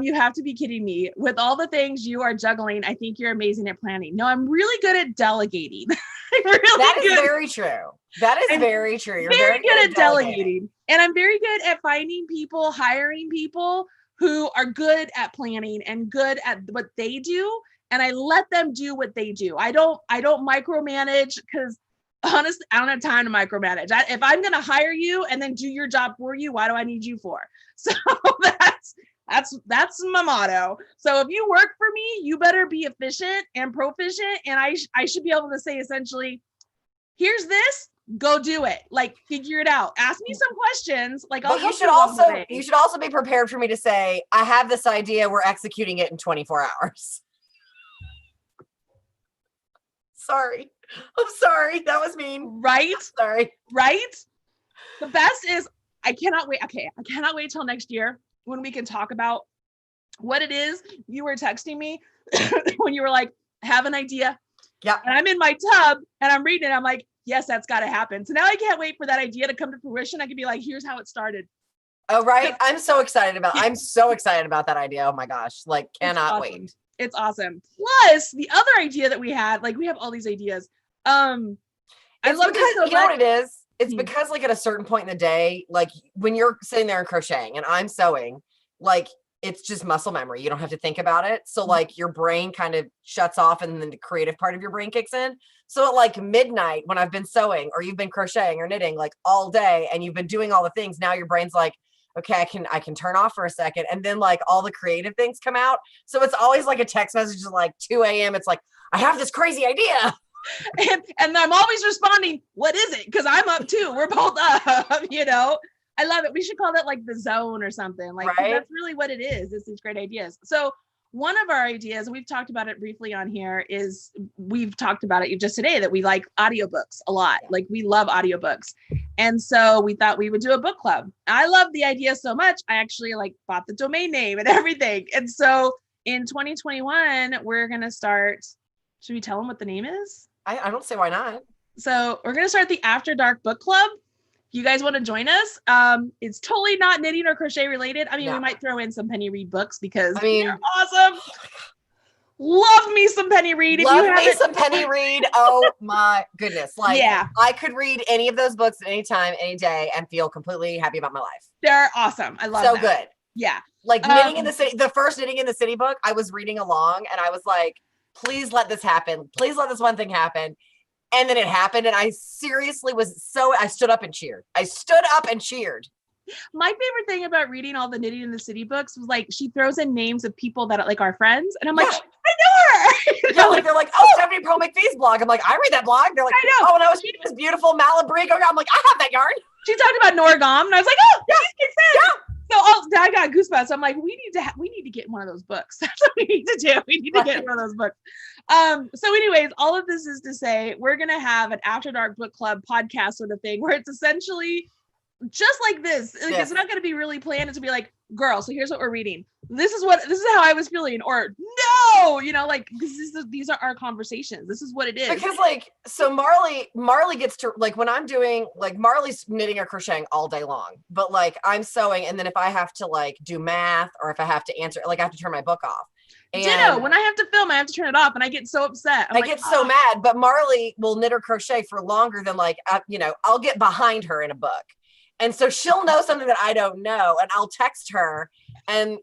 You have to be kidding me. With all the things you are juggling, I think you're amazing at planning. No, I'm really good at delegating. That is very true. That is very true. You're very good at delegating. And I'm very good at finding people, hiring people who are good at planning and good at what they do. And I let them do what they do. I don't micromanage, because honestly, I don't have time to micromanage. If I'm going to hire you and then do your job for you, why do I need you for? So that's my motto. So if you work for me, you better be efficient and proficient. And I should be able to say, essentially, here's this, go do it. Like, figure it out. Ask me some questions. Like, you should also be prepared for me to say, I have this idea. We're executing it in 24 hours. Sorry. I'm sorry. That was mean. Right? Sorry. Right? The best is, I cannot wait. Okay. I cannot wait till next year when we can talk about what it is you were texting me when you were like, have an idea. Yeah. And I'm in my tub and I'm reading it. I'm like, yes, that's got to happen. So now I can't wait for that idea to come to fruition. I can be like, here's how it started. Oh, right. I'm so excited about that idea. Oh my gosh. Like, cannot wait. It's awesome. Plus the other idea that we had, like, we have all these ideas. I love because you know what it is? It's because, like, at a certain point in the day, like when you're sitting there and crocheting and I'm sewing, like, it's just muscle memory. You don't have to think about it. So like your brain kind of shuts off and then the creative part of your brain kicks in. So at like midnight when I've been sewing or you've been crocheting or knitting like all day and you've been doing all the things, now your brain's like, okay, I can turn off for a second. And then like all the creative things come out. So it's always like a text message at like 2 a.m. It's like, I have this crazy idea. And I'm always responding, what is it? Because I'm up too. We're both up, you know. I love it. We should call that like the zone or something. Like, right? That's really what it is. It's these great ideas. So one of our ideas, we've talked about it briefly on here, is we've talked about it just today that we like audiobooks a lot. Like we love audiobooks. And so we thought we would do a book club. I love the idea so much. I actually like bought the domain name and everything. And so in 2021, we're going to start. Should we tell them what the name is? I don't see why not. So we're going to start the After Dark Book Club. You guys want to join us? It's totally not knitting or crochet related. I mean, we might throw in some Penny Reed books because they're awesome. Love me some Penny Reed. Some Penny Reed. Oh my goodness. Like, I could read any of those books at any time, any day, and feel completely happy about my life. They're awesome. I love so good. Yeah. Like Knitting in the City, the first Knitting in the City book, I was reading along and I was like, please let this happen. Please let this one thing happen. And then it happened. And I seriously I stood up and cheered. My favorite thing about reading all the Knitting in the City books was like, she throws in names of people that like our friends. And I'm like, I know her. Yeah, like they're like, oh, Stephanie Pearl McPhee's blog. I'm like, I read that blog. They're like, I know. Oh, and I was reading this beautiful Malabrigo. I'm like, I have that yarn. She talked about Nora Gom. And I was like, oh, yeah, makes sense. Yeah. So I got goosebumps. I'm like, we need to get one of those books. That's what we need to do. We need to get one of those books. So anyways, all of this is to say we're going to have an After Dark Book Club podcast sort of thing where it's essentially just like this. Like, it's not going to be really planned. It's to be like, girl, so here's what we're reading. This is how I was feeling. Or no, you know, like these are our conversations. This is what it is. Because like, so Marley gets to, like, when I'm doing, like, Marley's knitting or crocheting all day long, but like I'm sewing. And then if I have to like do math or if I have to answer, like I have to turn my book off. And ditto. When I have to film, I have to turn it off and I get so upset. I get so mad, but Marley will knit or crochet for longer than like, you know, I'll get behind her in a book. And so she'll know something that I don't know. And I'll text her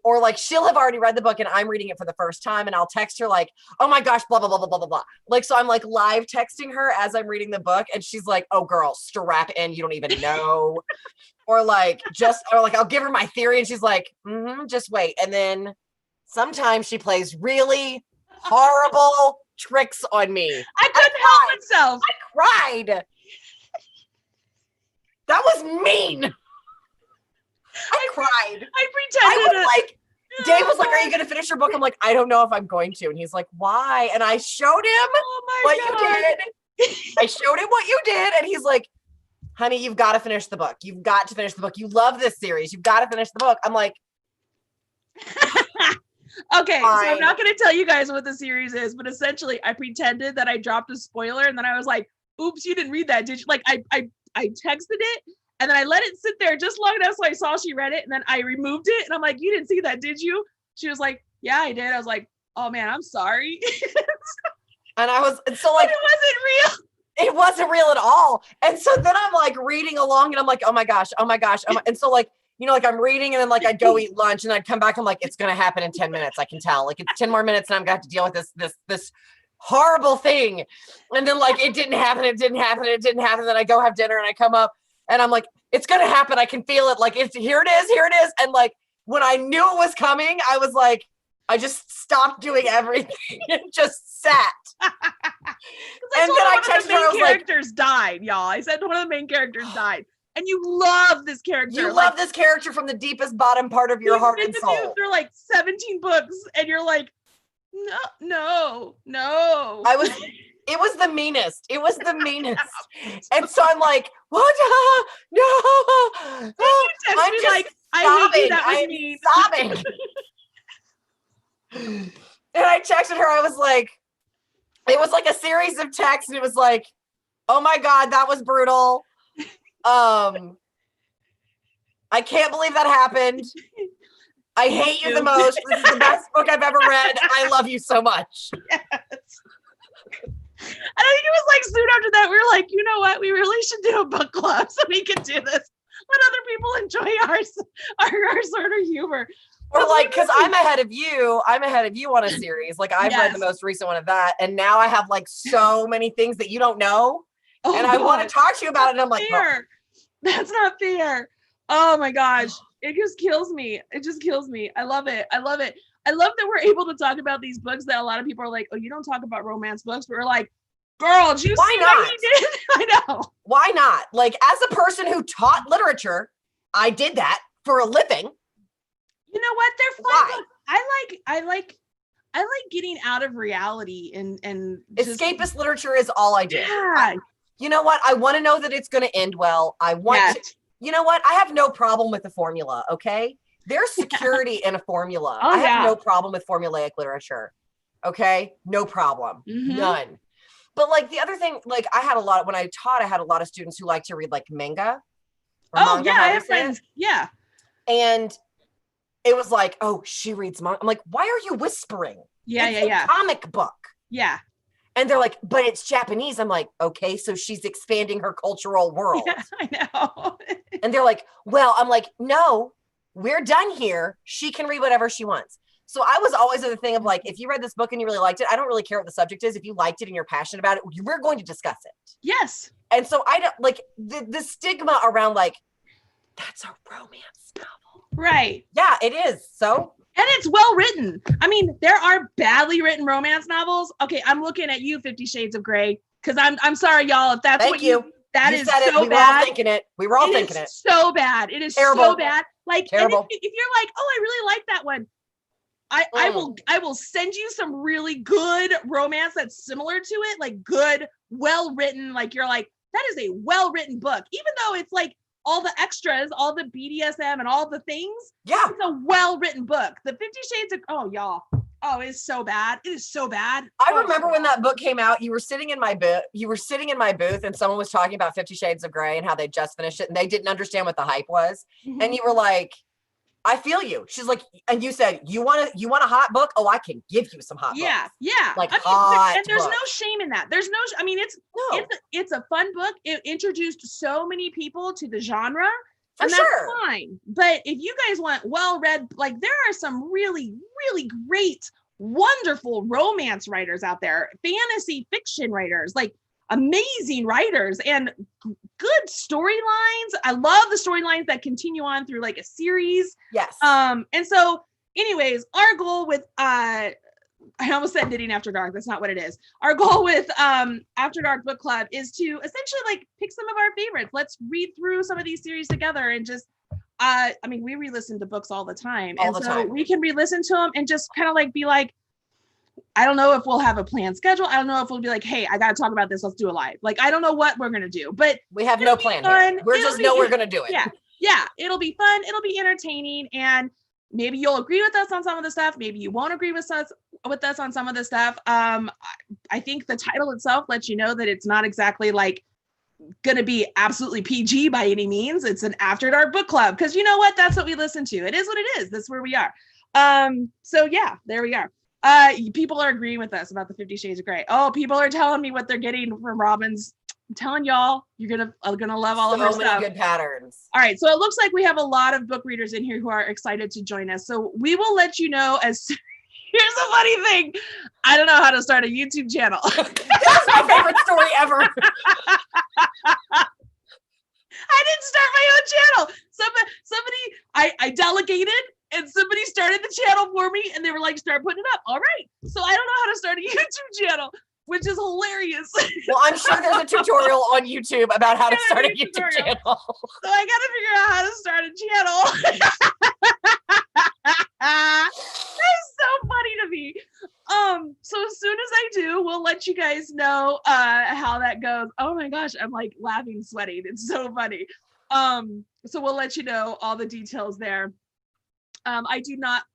or like, she'll have already read the book and I'm reading it for the first time. And I'll text her like, oh my gosh, blah, blah, blah, blah, blah, blah, blah. Like, so I'm like live texting her as I'm reading the book. And she's like, oh girl, strap in. You don't even know. or like, I'll give her my theory. And she's like, just wait. And then sometimes she plays really horrible tricks on me. I couldn't help myself. I cried. That was mean. I cried. I pretended. Dave was like, "Are you going to finish your book?" I'm like, "I don't know if I'm going to." And he's like, "Why?" And I showed him what you did. I showed him what you did. And he's like, "Honey, you've got to finish the book. You've got to finish the book. You love this series. You've got to finish the book." I'm like, okay, fine. So I'm not going to tell you guys what the series is, but essentially I pretended that I dropped a spoiler. And then I was like, "Oops, you didn't read that, did you?" Like I texted it. And then I let it sit there just long enough so I saw she read it. And then I removed it. And I'm like, "You didn't see that, did you?" She was like, "Yeah, I did." I was like, "Oh man, I'm sorry." And I was, and so like, but it wasn't real. It wasn't real at all. And so then I'm like reading along and I'm like, oh my gosh. And so like, you know, like I'm reading and then like I'd go eat lunch and I'd come back. I'm like, it's going to happen in 10 minutes. I can tell, like it's 10 more minutes and I'm going to have to deal with this horrible thing. And then like, it didn't happen. Then I go have dinner and I come up and I'm like, it's going to happen. I can feel it. Like here it is. And like, when I knew it was coming, I was like, I just stopped doing everything and just sat. And then I texted her, I was like, characters died, y'all. I said one of the main characters died. And you love this character. You love this character from the deepest bottom part of your heart and soul. They're like 17 books and you're like, no. It was the meanest. And so I'm like, what? No. I'm just like, I hate you, that was mean. Sobbing. And I texted her, I was like, it was like a series of texts and it was like, oh my God, that was brutal. I can't believe that happened. I hate you the most. This is the best book I've ever read. I love you so much. Yes. And I think it was like soon after that, we were like, you know what? We really should do a book club so we can do this. Let other people enjoy our sort of humor. Or like, because I'm ahead of you on a series. Like I've read the most recent one of that. And now I have like so many things that you don't know. Oh, and I want to talk to you about it. And I'm like, fair. That's not fair. Oh my gosh. It just kills me. I love it. I love that we're able to talk about these books that a lot of people are like, oh, you don't talk about romance books. But we're like, girl, did you see what he did? I know. Why not? Like, as a person who taught literature, I did that for a living. You know what? They're fun books. I like getting out of reality and just, escapist literature is all I do. Yeah. You know what? I want to know that it's going to end well. I want to, you know what? I have no problem with the formula. Okay. There's security in a formula. I have no problem with formulaic literature. Okay. No problem. Mm-hmm. None. But like the other thing, like I had a lot of students who like to read like manga. Manga, I have friends. Yeah. And it was like, oh, she reads manga. I'm like, why are you whispering? It's a comic book. Yeah. And they're like, but it's Japanese. I'm like, okay, so she's expanding her cultural world. Yeah, I know. And they're like, well, I'm like, no, we're done here. She can read whatever she wants. So I was always in the thing of like, if you read this book and you really liked it, I don't really care what the subject is. If you liked it and you're passionate about it, we're going to discuss it. Yes. And so I don't like the stigma around like, that's a romance novel. Right. Yeah, it is. So. And it's well written. I mean, there are badly written romance novels. Okay, I'm looking at you, 50 Shades of Grey, because I'm sorry, y'all, if that's what you that is so bad. We were all thinking it. So bad. It is terrible. So bad. Like, terrible. And if you're like, oh, I really like that one, I will send you some really good romance that's similar to it, like good, well written. Like you're like, that is a well written book, even though it's like all the extras, all the BDSM and all the things. Yeah. It's a well-written book. The 50 Shades of, it's so bad. It is so bad. I remember when that book came out, you were sitting in my booth and someone was talking about 50 Shades of Grey and how they just finished it and they didn't understand what the hype was. Mm-hmm. And you were like, I feel you. She's like, and you said, you want a hot book? Oh, I can give you some hot books. Yeah. Like hot and there's no shame in that. It's a fun book. It introduced so many people to the genre. And that's fine. But if you guys want well-read, like there are some really, really great, wonderful romance writers out there, fantasy fiction writers, like amazing writers and good storylines. I love the storylines that continue on through like a series. Yes. And so anyways, our goal with I almost said Knitting After Dark. That's not what it is. Our goal with After Dark Book Club is to essentially like pick some of our favorites. Let's read through some of these series together and just, I mean, we re-listen to books all the time. We can re-listen to them and just kind of like be like, I don't know if we'll have a planned schedule. I don't know if we'll be like, hey, I got to talk about this. Let's do a live. Like, I don't know what we're going to do, but we have no plan here. We're just know we're going to do it. Yeah. Yeah. It'll be fun. It'll be entertaining. And maybe you'll agree with us on some of the stuff. Maybe you won't agree with us on some of the stuff. I think the title itself lets you know that it's not exactly like going to be absolutely PG by any means. It's an After Dark book club because you know what? That's what we listen to. It is what it is. That's where we are. So yeah, there we are. People are agreeing with us about the 50 Shades of Grey. Oh, people are telling me what they're getting from Robin's. I'm telling y'all, you're gonna love all of her stuff. So many good patterns. All right, so it looks like we have a lot of book readers in here who are excited to join us. So we will let you know as. Here's a funny thing. I don't know how to start a YouTube channel. That's my favorite story ever. I didn't start my own channel. Somebody, I delegated. And somebody started the channel for me and they were like, start putting it up. All right. So I don't know how to start a YouTube channel, which is hilarious. Well, I'm sure there's a tutorial on YouTube about how to start a YouTube channel. So I got to figure out how to start a channel. That's so funny to me. So as soon as I do, we'll let you guys know how that goes. Oh my gosh, I'm like laughing, sweating. It's so funny. So we'll let you know all the details there. I do not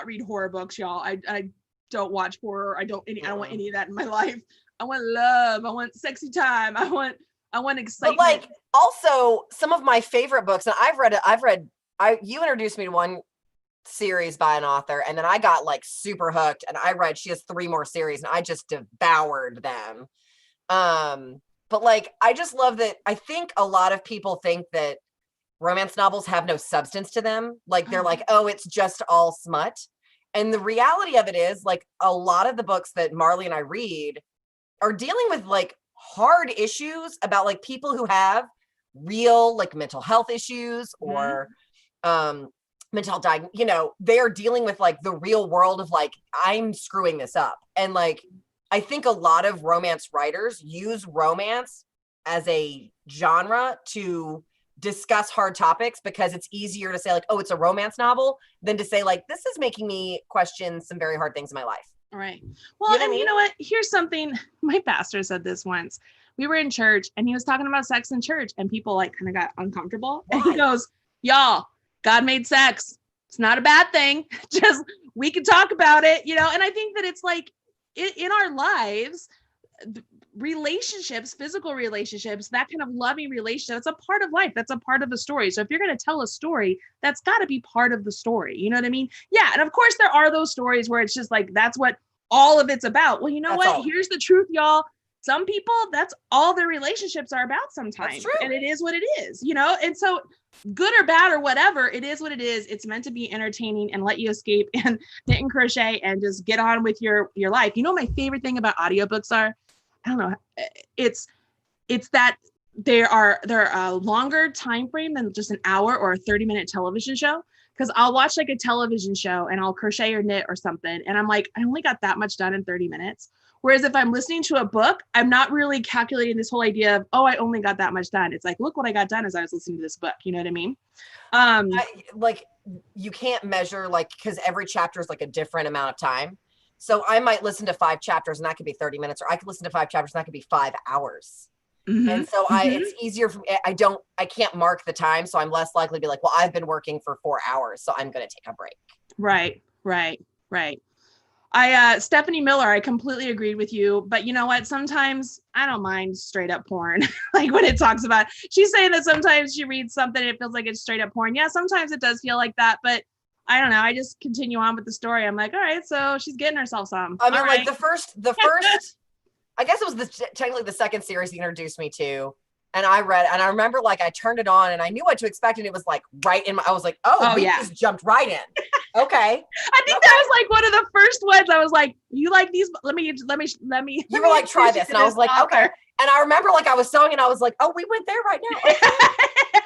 read horror books, y'all. I don't watch horror. I don't want any of that in my life. I want love. I want sexy time. I want excitement. But like also some of my favorite books, and you introduced me to one series by an author, and then I got like super hooked, and she has 3 more series, and I just devoured them. But like I just love that. I think a lot of people think that romance novels have no substance to them. Like they're like, oh, it's just all smut. And the reality of it is like a lot of the books that Marley and I read are dealing with like hard issues about like people who have real like mental health issues or they're dealing with like the real world of like, I'm screwing this up. And like, I think a lot of romance writers use romance as a genre to discuss hard topics because it's easier to say like, oh, it's a romance novel than to say like, this is making me question some very hard things in my life. All right. Well, you know what? Here's something. My pastor said this once. We were in church and he was talking about sex in church and people like kind of got uncomfortable. Why? And he goes, y'all, God made sex. It's not a bad thing. Just, we can talk about it, you know? And I think that it's like in our lives, relationships, physical relationships, that kind of loving relationship, it's a part of life. That's a part of the story. So if you're going to tell a story, that's got to be part of the story. You know what I mean? Yeah. And of course there are those stories where it's just like, that's what all of it's about. Well, you know what? Here's the truth, y'all. Some people, that's all their relationships are about sometimes. And it is what it is, you know? And so good or bad or whatever, it is what it is. It's meant to be entertaining and let you escape and knit and crochet and just get on with your life. You know, my favorite thing about audiobooks are, I don't know. It's that they're a longer time frame than just an hour or a 30-minute television show. Because I'll watch like a television show and I'll crochet or knit or something. And I'm like, I only got that much done in 30 minutes. Whereas if I'm listening to a book, I'm not really calculating this whole idea of, oh, I only got that much done. It's like, look what I got done as I was listening to this book. You know what I mean? Like you can't measure like, because every chapter is like a different amount of time. So I might listen to 5 chapters and that could be 30 minutes, or I could listen to 5 chapters and that could be 5 hours. Mm-hmm. And so it's easier for me. I can't mark the time. So I'm less likely to be like, well, I've been working for 4 hours, so I'm going to take a break. Right. Stephanie Miller, I completely agreed with you, but you know what? Sometimes I don't mind straight up porn. Like when it talks about, she's saying that sometimes she reads something and it feels like it's straight up porn. Yeah, sometimes it does feel like that, but I don't know. I just continue on with the story. I'm like, all right, so she's getting herself some. I mean, all like the first, I guess it was technically the second series he introduced me to. And I read, and I remember like I turned it on and I knew what to expect. And it was like right in my, I was like, we just jumped right in. Okay. I think that was like one of the first ones. I was like, you like these? Let me. You were like, try this. And I was like, okay. And I remember like I was sewing and I was like, oh, we went there right now.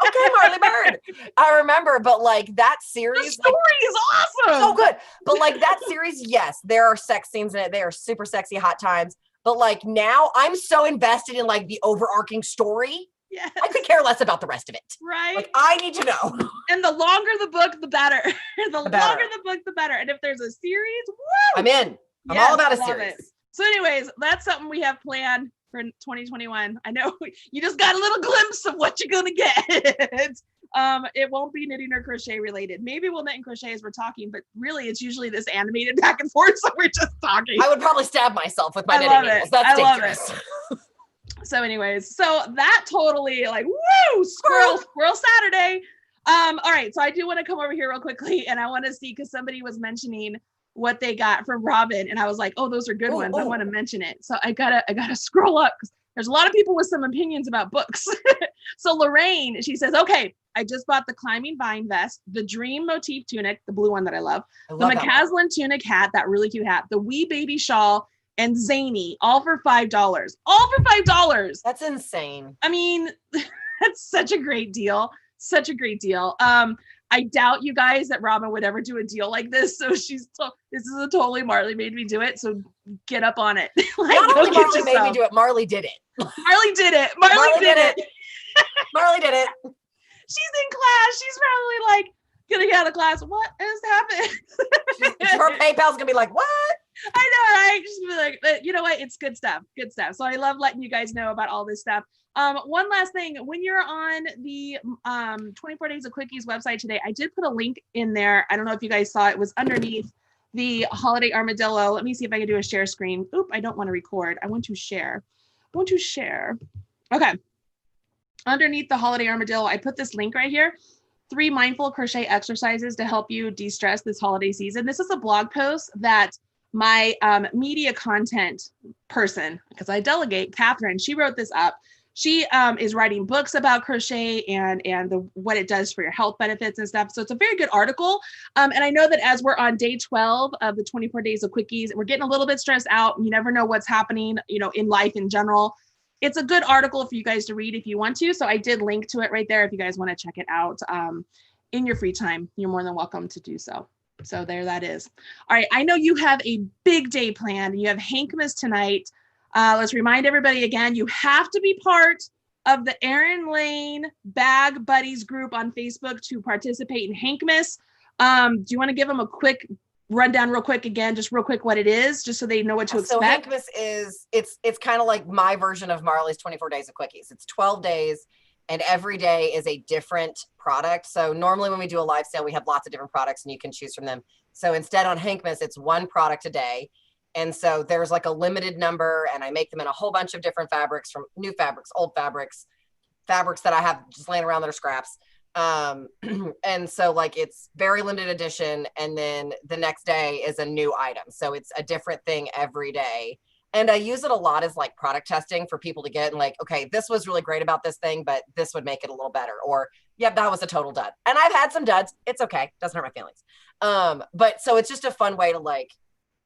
Okay, Marley Bird. I remember, but like that series. The story is awesome. So good. But like that series, yes, there are sex scenes in it. They are super sexy hot times. But like now I'm so invested in like the overarching story. Yes. I could care less about the rest of it. Right. Like I need to know. And the longer the book, the better. the longer the book, the better. And if there's a series, woo! I'm in. I'm all about a series. So anyways, that's something we have planned for 2021. I know you just got a little glimpse of what you're gonna get. It won't be knitting or crochet related. Maybe we'll knit and crochet as we're talking, but really it's usually this animated back and forth, so we're just talking. I would probably stab myself with my knitting needles. That's dangerous. So anyways, so that totally like, woo, squirrel Saturday. All right, so I do want to come over here real quickly and I want to see, because somebody was mentioning what they got from Robin and I was like, oh, those are good ones. I want to mention it. So I gotta scroll up because there's a lot of people with some opinions about books. So Lorraine, she says, okay, I just bought the climbing vine vest, the dream motif tunic, the blue one that I love the McCaslin tunic hat, that really cute hat, the wee baby shawl, and Zany, all for $5. All for $5. That's insane. I mean, that's such a great deal. Such a great deal. I doubt you guys that Robin would ever do a deal like this. So this is a totally Marley made me do it. So get up on it. Like, not only Marley made me do it, Marley did it. Marley did it. Marley did it. Marley did it. She's in class. She's probably like getting out of class. What is happening? Her PayPal's gonna be like, what? I know, right? Just be like, but you know what? It's good stuff. Good stuff. So I love letting you guys know about all this stuff. One last thing, when you're on the 24 Days of Quickies website today, I did put a link in there. I don't know if you guys saw it, was underneath the holiday armadillo. Let me see if I can do a share screen. Oop, I don't want to record. I want to share. Okay. Underneath the holiday armadillo, I put this link right here. 3 mindful crochet exercises to help you de-stress this holiday season. This is a blog post that my media content person, because I delegate, Catherine, she wrote this up. She is writing books about crochet and what it does for your health benefits and stuff. So it's a very good article. And I know that as we're on day 12 of the 24 Days of Quickies, we're getting a little bit stressed out. You never know what's happening, in life in general. It's a good article for you guys to read if you want to. So I did link to it right there if you guys want to check it out in your free time. You're more than welcome to do so. So there that is. All right, I know you have a big day planned. You have Hankmas tonight. Let's remind everybody again, you have to be part of the Erin Lane Bag Buddies group on Facebook to participate in Hankmas. Do you want to give them a quick rundown real quick again, just real quick what it is, just so they know what to expect? So Hankmas is, it's kind of like my version of Marley's 24 Days of Quickies. It's 12 days and every day is a different product. So normally when we do a live sale, we have lots of different products and you can choose from them. So instead on Hankmas, it's 1 product a day. And so there's like a limited number and I make them in a whole bunch of different fabrics, from new fabrics, old fabrics that I have just laying around that are scraps. And so like it's very limited edition. And then the next day is a new item. So it's a different thing every day. And I use it a lot as like product testing for people to get and like, okay, this was really great about this thing, but this would make it a little better. Or, yep, that was a total dud. And I've had some duds. It's okay. Doesn't hurt my feelings. But so it's just a fun way to like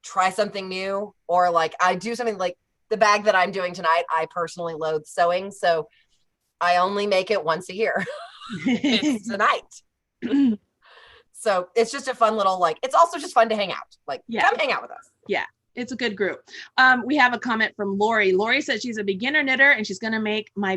try something new, or like I do something like the bag that I'm doing tonight. I personally loathe sewing. So I only make it once a year. It's tonight. So it's just a fun little, like, it's also just fun to hang out. Like, come hang out with us. Yeah. It's a good group. We have a comment from Lori. Lori says she's a beginner knitter and she's going to make my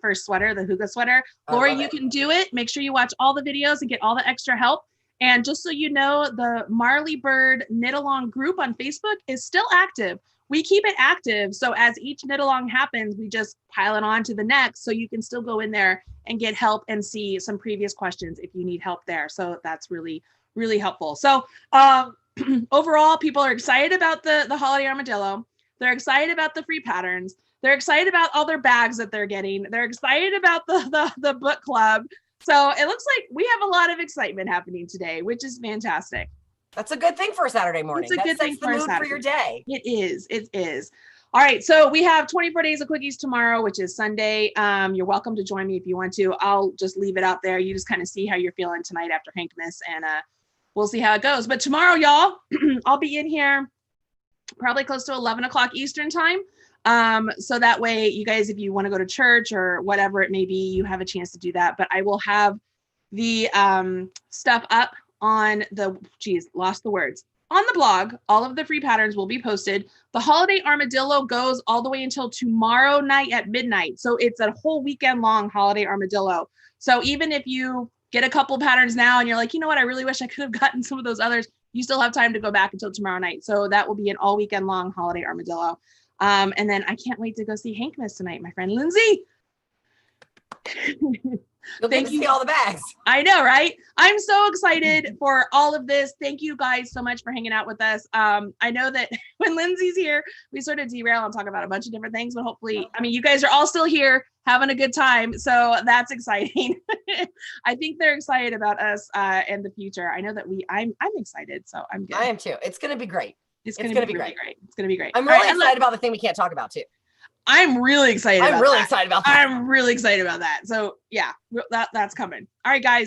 first sweater, the Huga sweater. Lori, you can do it. Make sure you watch all the videos and get all the extra help. And just so you know, the Marley Bird knit along group on Facebook is still active. We keep it active. So as each knit along happens, we just pile it on to the next. So you can still go in there and get help and see some previous questions if you need help there. So that's really, really helpful. So, overall, people are excited about the holiday armadillo. They're excited about the free patterns. They're excited about all their bags that they're getting. They're excited about the book club. So it looks like we have a lot of excitement happening today, which is fantastic. That's a good thing for a Saturday morning. It's a good thing for a Saturday. For your day. It is. It is. All right. So we have 24 Days of Quickies tomorrow, which is Sunday. You're welcome to join me if you want to. I'll just leave it out there. You just kind of see how you're feeling tonight after Hankmas, and we'll see how it goes. But tomorrow, y'all, I'll be in here probably close to 11 o'clock Eastern time. So that way you guys, if you want to go to church or whatever it may be, you have a chance to do that. But I will have the stuff up on the, lost the words, on the blog. All of the free patterns will be posted. The holiday armadillo goes all the way until tomorrow night at midnight. So it's a whole weekend long holiday armadillo. So even if you get a couple patterns now and you're like, you know what, I really wish I could have gotten some of those others, you still have time to go back until tomorrow night. So that will be an all weekend long holiday armadillo. And then I can't wait to go see Hank Miss tonight, my friend Lindsay. You'll get to see all the bags. I know, right? I'm so excited for all of this. Thank you guys so much for hanging out with us. I know that when Lindsay's here, we sort of derail and talk about a bunch of different things, but hopefully, I mean, you guys are all still here having a good time. So that's exciting. I think they're excited about us and the future. I know that I'm excited. So I'm good. I am too. It's going to be great. It's going to be great. It's going to be great. I'm really excited about the thing we can't talk about too. I'm really excited. I'm really excited about that. I'm really excited about that. So yeah, that's coming. All right, guys.